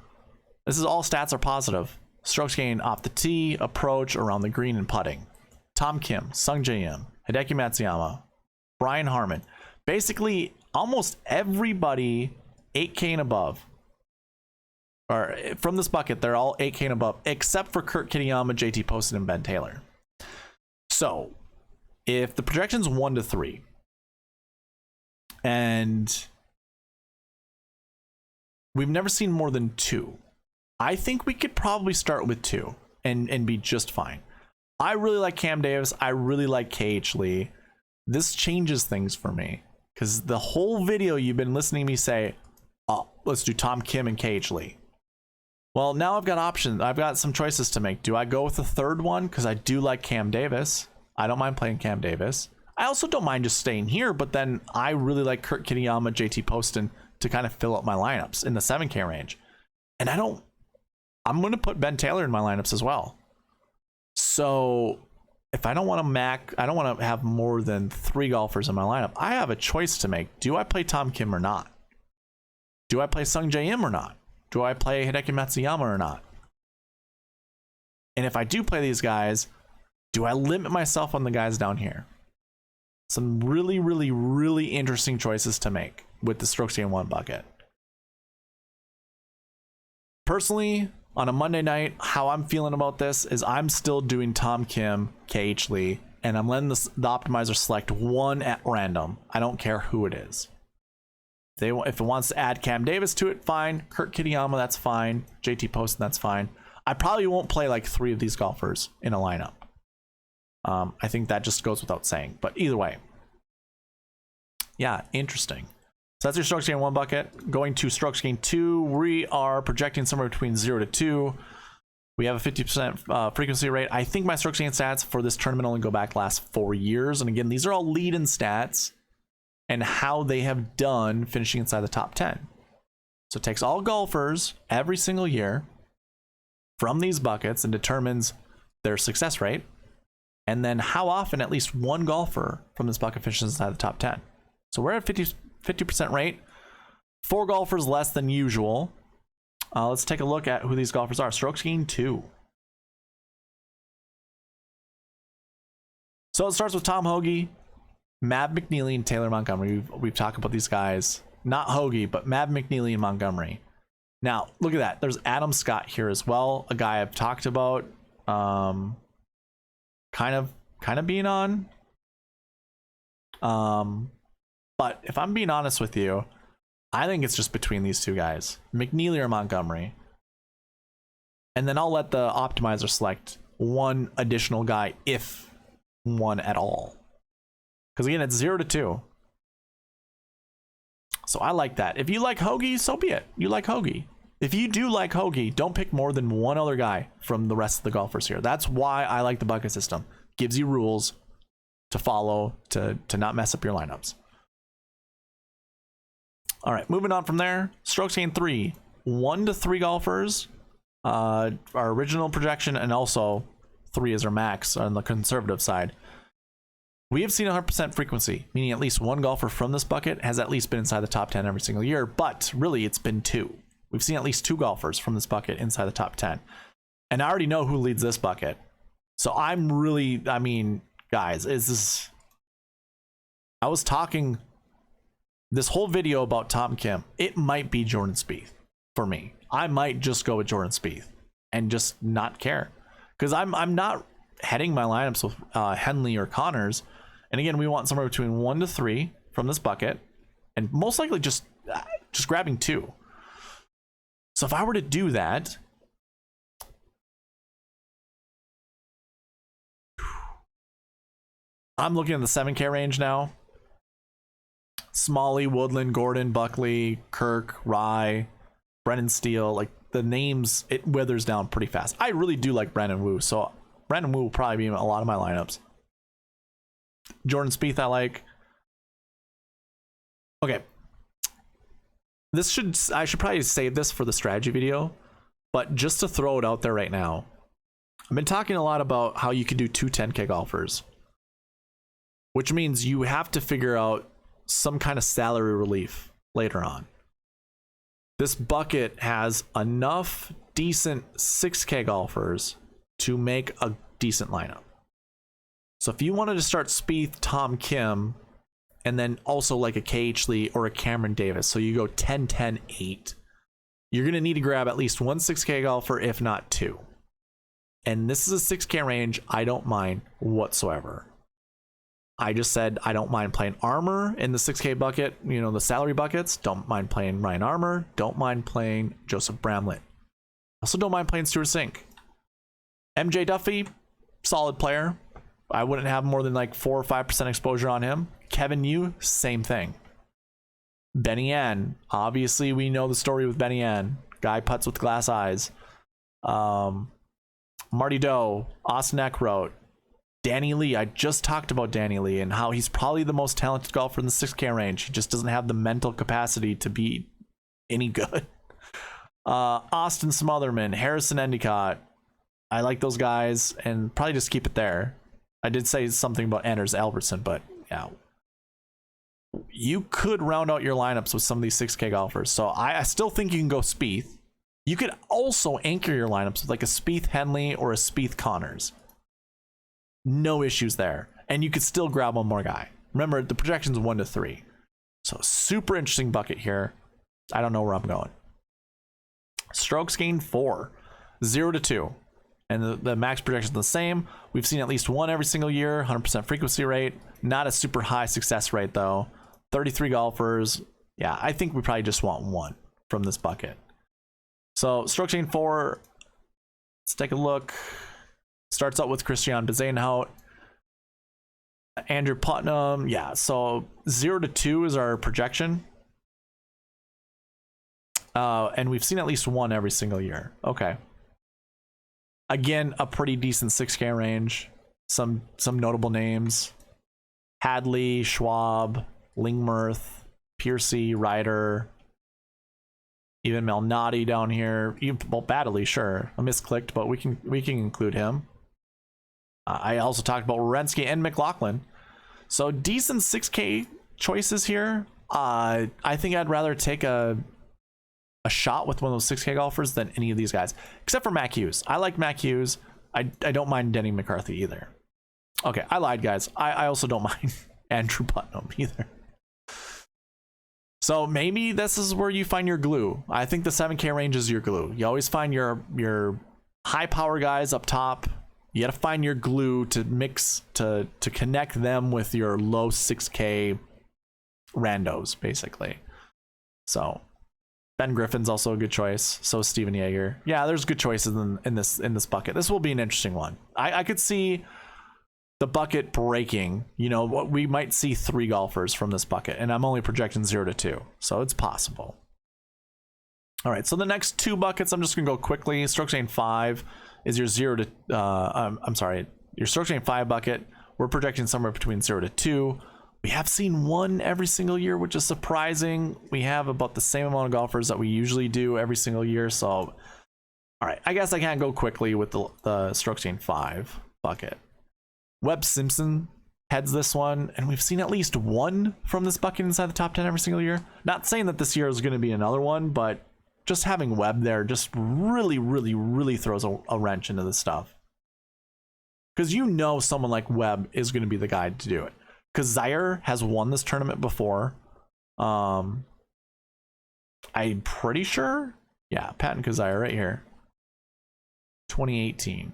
This is all stats are positive. Strokes gained off the tee, approach, around the green, and putting. Tom Kim, Sung Jae Im, Hideki Matsuyama, Brian Harmon. Basically, almost everybody 8K and above. Or from this bucket, they're all 8K and above, except for Kurt Kitayama, JT Poston, and Ben Taylor. So, if the projection's 1 to 3, and we've never seen more than 2, I think we could probably start with 2 and be just fine. I really like Cam Davis. I really like KH Lee. This changes things for me because the whole video you've been listening to me say, oh, let's do Tom Kim and KH Lee. Well, now I've got options. I've got some choices to make. Do I go with the third one? Because I do like Cam Davis. I don't mind playing Cam Davis. I also don't mind just staying here, but then I really like Kurt Kitayama, JT Poston to kind of fill up my lineups in the 7K range. And I'm going to put Ben Taylor in my lineups as well. So if I don't want to have more than 3 golfers in my lineup, I have a choice to make. Do I play Tom Kim or not? Do I play Sung Jae Im or not? Do I play Hideki Matsuyama or not? And if I do play these guys, Do I limit myself on the guys down here? Some really, really, really interesting choices to make with the strokes gained one bucket. Personally, on a Monday night, how I'm feeling about this is I'm still doing Tom Kim, KH Lee, and I'm letting the optimizer select one at random. I don't care who it is. If it wants to add Cam Davis to it, fine. Kurt Kitayama, that's fine. JT Poston, that's fine. I probably won't play like 3 of these golfers in a lineup. I think that just goes without saying, but either way, yeah, interesting. So that's your strokes gained one bucket. Going to strokes gained 2, we are projecting somewhere between 0 to 2. We have a 50% frequency rate. I think my strokes gained stats for this tournament only go back last 4 years, and again, these are all lead-in stats and how they have done finishing inside the top 10. So it takes all golfers every single year from these buckets and determines their success rate, and then how often at least one golfer from this bucket finishes inside the top 10. So we're at 50% rate, 4 golfers less than usual. Let's take a look at who these golfers are. Strokes gained 2. So it starts with Tom Hoge, Mav McNeely, and Taylor Montgomery. We've talked about these guys. Not Hoge, but Mav McNeely and Montgomery. Now, look at that. There's Adam Scott here as well, a guy I've talked about. Kind of being on. But if I'm being honest with you, I think it's just between these 2 guys, McNeely or Montgomery. And then I'll let the optimizer select one additional guy, if one at all. Because again, it's 0 to 2. So I like that. If you like Hoge, so be it. You like Hoge. If you do like Hoge, don't pick more than one other guy from the rest of the golfers here. That's why I like the bucket system. Gives you rules to follow to not mess up your lineups. All right, moving on from there. Strokes gained 3, 1 to 3 golfers. Our original projection, and also 3 is our max on the conservative side. We have seen 100% frequency, meaning at least one golfer from this bucket has at least been inside the top 10 every single year, but really it's been 2. We've seen at least 2 golfers from this bucket inside the top 10. And I already know who leads this bucket. So I'm really, I mean, guys, I was talking this whole video about Tom Kim. It might be Jordan Spieth for me. I might just go with Jordan Spieth and just not care. Because I'm not heading my lineups with Henley or Connors. And again, we want somewhere between 1 to 3 from this bucket, and most likely just grabbing 2. So if I were to do that, I'm looking at the 7K range now. Smalley, Woodland, Gordon, Buckley, Kirk, Rye, Brennan Steele, like the names, it withers down pretty fast. I really do like Brandon Wu, so Brandon Wu will probably be in a lot of my lineups. Jordan Spieth I like. Okay. I should probably save this for the strategy video, but just to throw it out there right now, I've been talking a lot about how you can do 2 10K golfers, which means you have to figure out some kind of salary relief later on. This bucket has enough decent 6K golfers to make a decent lineup. So if you wanted to start Spieth, Tom Kim, and then also like a KH Lee or a Cameron Davis, so you go 10, 10, 8, you're going to need to grab at least one 6K golfer, if not 2. And this is a 6K range I don't mind whatsoever. I just said I don't mind playing Armour in the 6K bucket, you know, the salary buckets. Don't mind playing Ryan Armour. Don't mind playing Joseph Bramlett. Also don't mind playing Stuart Sink. MJ Duffy, solid player. I wouldn't have more than like 4 or 5% exposure on him. Kevin Yu, same thing. Benny Ann, obviously we know the story with Benny Ann. Guy putts with glass eyes. Marty Doe, Austin Eckroat, Danny Lee. I just talked about Danny Lee and how he's probably the most talented golfer in the 6K range. He just doesn't have the mental capacity to be any good. Austin Smotherman, Harrison Endicott. I like those guys, and probably just keep it there. I did say something about Anders Albertson, but yeah. You could round out your lineups with some of these 6K golfers. So I still think you can go Spieth. You could also anchor your lineups with like a Spieth Henley or a Spieth Connors. No issues there. And you could still grab one more guy. Remember, the projection's 1 to 3. So super interesting bucket here. I don't know where I'm going. Strokes gained 4, 0 to 2. And the max projection is the same. We've seen at least one every single year, 100% frequency rate. Not a super high success rate though. 33 golfers. Yeah, I think we probably just want one from this bucket. So strokes gained 4. Let's take a look. Starts out with Christian Bezuidenhout. Andrew Putnam. Yeah, so 0 to 2 is our projection. And we've seen at least one every single year. Okay. Again, a pretty decent 6K range. Some notable names: Hadley, Schwab, Lingmerth, Piercy, Ryder, even Malnati down here. Even, well, Baddeley, sure. I misclicked, but we can include him. I also talked about Wierenski and McLaughlin. So decent 6K choices here. I think I'd rather take a shot with one of those 6K golfers than any of these guys, except for Mac Hughes. I like Mac Hughes. I don't mind Denny McCarthy either. Okay, I lied, guys. I also don't mind Andrew Putnam either. So maybe this is where you find your glue. I think the 7K range is your glue. You always find your high power guys up top. You got to find your glue to mix to connect them with your low 6K randos, basically. So Ben Griffin's also a good choice. So is Steven Yeager. Yeah, there's good choices in this bucket. This will be an interesting one. I could see the bucket breaking. You know, what we might see 3 golfers from this bucket, and I'm only projecting 0 to 2, so it's possible. All right, so the next 2 buckets, I'm just gonna go quickly. Strokes gained 5 is your 0 to I'm sorry, your strokes gained 5 bucket. We're projecting somewhere between 0 to 2. We have seen 1 every single year, which is surprising. We have about the same amount of golfers that we usually do every single year. So, all right, I guess I can't go quickly with the strokes gained 5 bucket. Webb Simpson heads this one, and we've seen at least 1 from this bucket inside the top 10 every single year. Not saying that this year is going to be another one, but just having Webb there just really throws a wrench into this stuff. Because you know someone like Webb is going to be the guy to do it. Kazire has won this tournament before. I'm pretty sure. Yeah, Patton Kazire right here. 2018.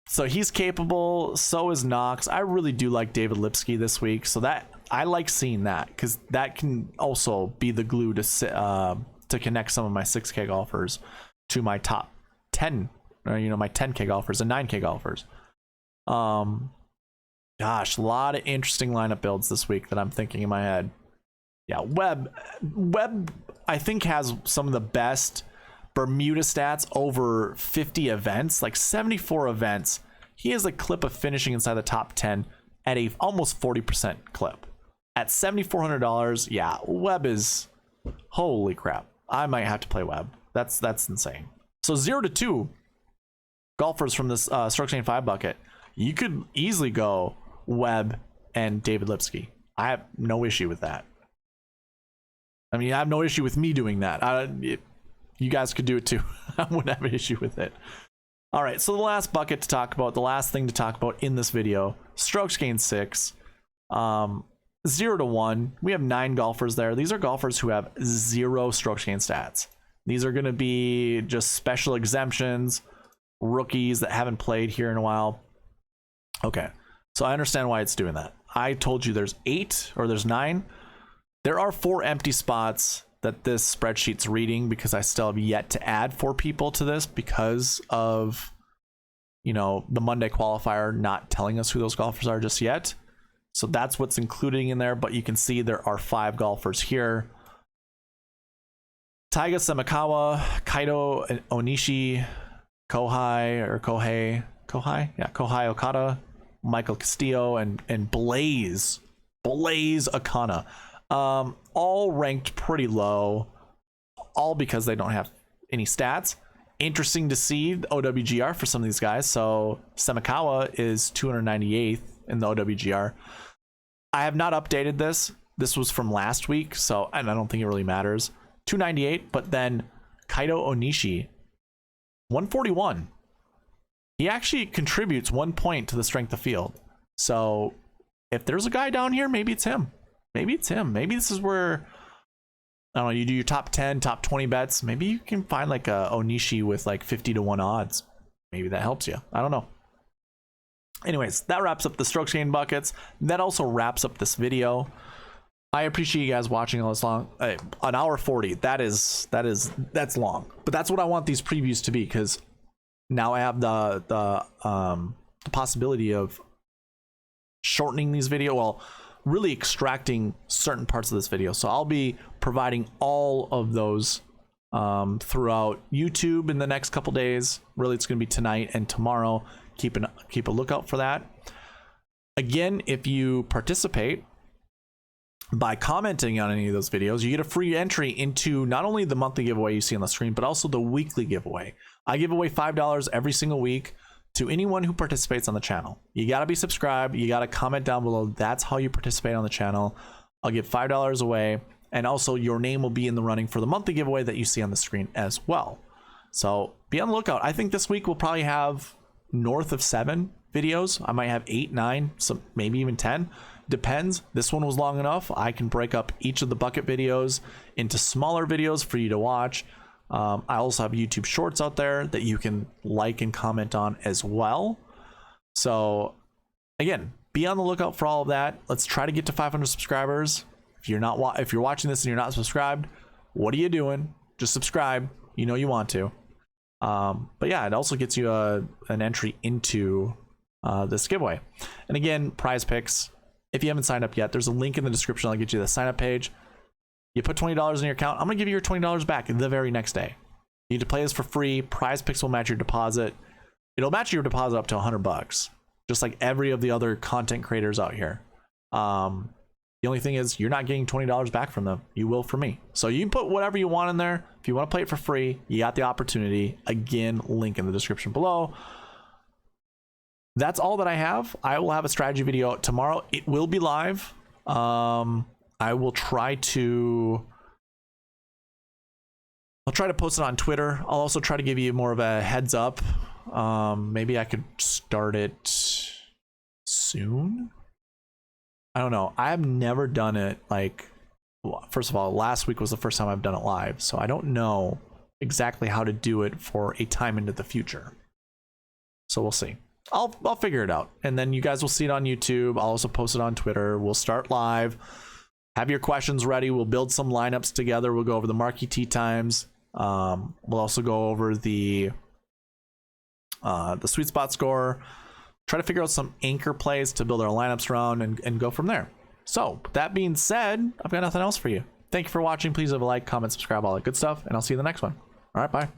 So he's capable. So is Knox. I really do like David Lipsky this week. So that I like seeing that, because that can also be the glue to connect some of my 6K golfers to my top 10, or my 10K golfers and 9K golfers. Gosh, a lot of interesting lineup builds this week that I'm thinking in my head. Yeah, Webb I think has some of the best Bermuda stats over 50 events, like 74 events. He has a clip of finishing inside the top 10 at a almost 40% clip. At $7,400, yeah, Webb is, holy crap. I might have to play Webb. That's insane. So 0 to 2 golfers from this strokes gained 5 bucket. You could easily go Webb and David Lipsky. I have no issue with that. I mean, I have no issue with me doing that. You guys could do it too. I wouldn't have an issue with it. All right, so the last bucket to talk about, the last thing to talk about in this video, strokes gained 6. 0 to 1. We have 9 golfers there. These are golfers who have 0 strokes gained stats. These are going to be just special exemptions, rookies that haven't played here in a while. Okay, so I understand why it's doing that. I told you there's 8 or there's 9. There are 4 empty spots that this spreadsheet's reading, because I still have yet to add 4 people to this because of, the Monday qualifier not telling us who those golfers are just yet. So that's what's including in there, but you can see there are 5 golfers here. Taiga Semikawa, Kaito Onishi, Kohei Okada, Michael Castillo, and Blaze Akana. All ranked pretty low, all because they don't have any stats. Interesting to see the OWGR for some of these guys. So Semikawa is 298th in the OWGR. I have not updated this. This was from last week, so and I don't think it really matters. 298, but then Kaito Onishi, 141. he actually contributes 1 point to the strength of field. So if there's a guy down here, maybe it's him. Maybe it's him. Maybe this is where, I don't know, you do your top 10, top 20 bets. Maybe you can find like a Onishi with like 50-1 odds. Maybe that helps you. I don't know. Anyways, that wraps up the strokes gained buckets. That also wraps up this video. I appreciate you guys watching all this long. An hour 40. That's long. But that's what I want these previews to be, because now I have the possibility of shortening these videos. Well, really extracting certain parts of this video. So I'll be providing all of those throughout YouTube in the next couple days. Really, it's going to be tonight and tomorrow. Keep a lookout for that. Again, if you participate by commenting on any of those videos, you get a free entry into not only the monthly giveaway you see on the screen, but also the weekly giveaway. I give away $5 every single week to anyone who participates on the channel. You got to be subscribed. You got to comment down below. That's how you participate on the channel. I'll give $5 away. And also your name will be in the running for the monthly giveaway that you see on the screen as well. So be on the lookout. I think this week we'll probably have north of 7 videos. I might have 8, 9, some maybe even 10. Depends. This one was long enough. I can break up each of the bucket videos into smaller videos for you to watch. I also have YouTube shorts out there that you can like and comment on as well. So again, be on the lookout for all of that. Let's try to get to 500 subscribers. If you're watching this and you're not subscribed, what are you doing? Just subscribe. You know you want to. But yeah, it also gets you an entry into this giveaway. And again, prize picks. If you haven't signed up yet, there's a link in the description. I'll get you the sign up page. You put $20 in your account. I'm gonna give you your $20 back the very next day. You need to play this for free. Prize picks will match your deposit. It'll match your deposit up to $100, just like every of the other content creators out here. The only thing is you're not getting $20 back from them. You will for me. So you can put whatever you want in there. If you want to play it for free, you got the opportunity. Again, link in the description below. That's all that I have. I will have a strategy video out tomorrow. It will be live. I will try to post it on Twitter. I'll also try to give you more of a heads up. Maybe I could start it soon. I don't know. I have never done it. Like, first of all, last week was the first time I've done it live, so I don't know exactly how to do it for a time into the future. So we'll see. I'll figure it out, and then you guys will see it on YouTube. I'll also post it on Twitter. We'll start live. Have your questions ready. We'll build some lineups together. We'll go over the marquee tee times. We'll also go over the sweet spot score. Try to figure out some anchor plays to build our lineups around and go from there. So that being said, I've got nothing else for you. Thank you for watching. Please leave a like, comment, subscribe, all that good stuff, and I'll see you in the next one. All right, bye.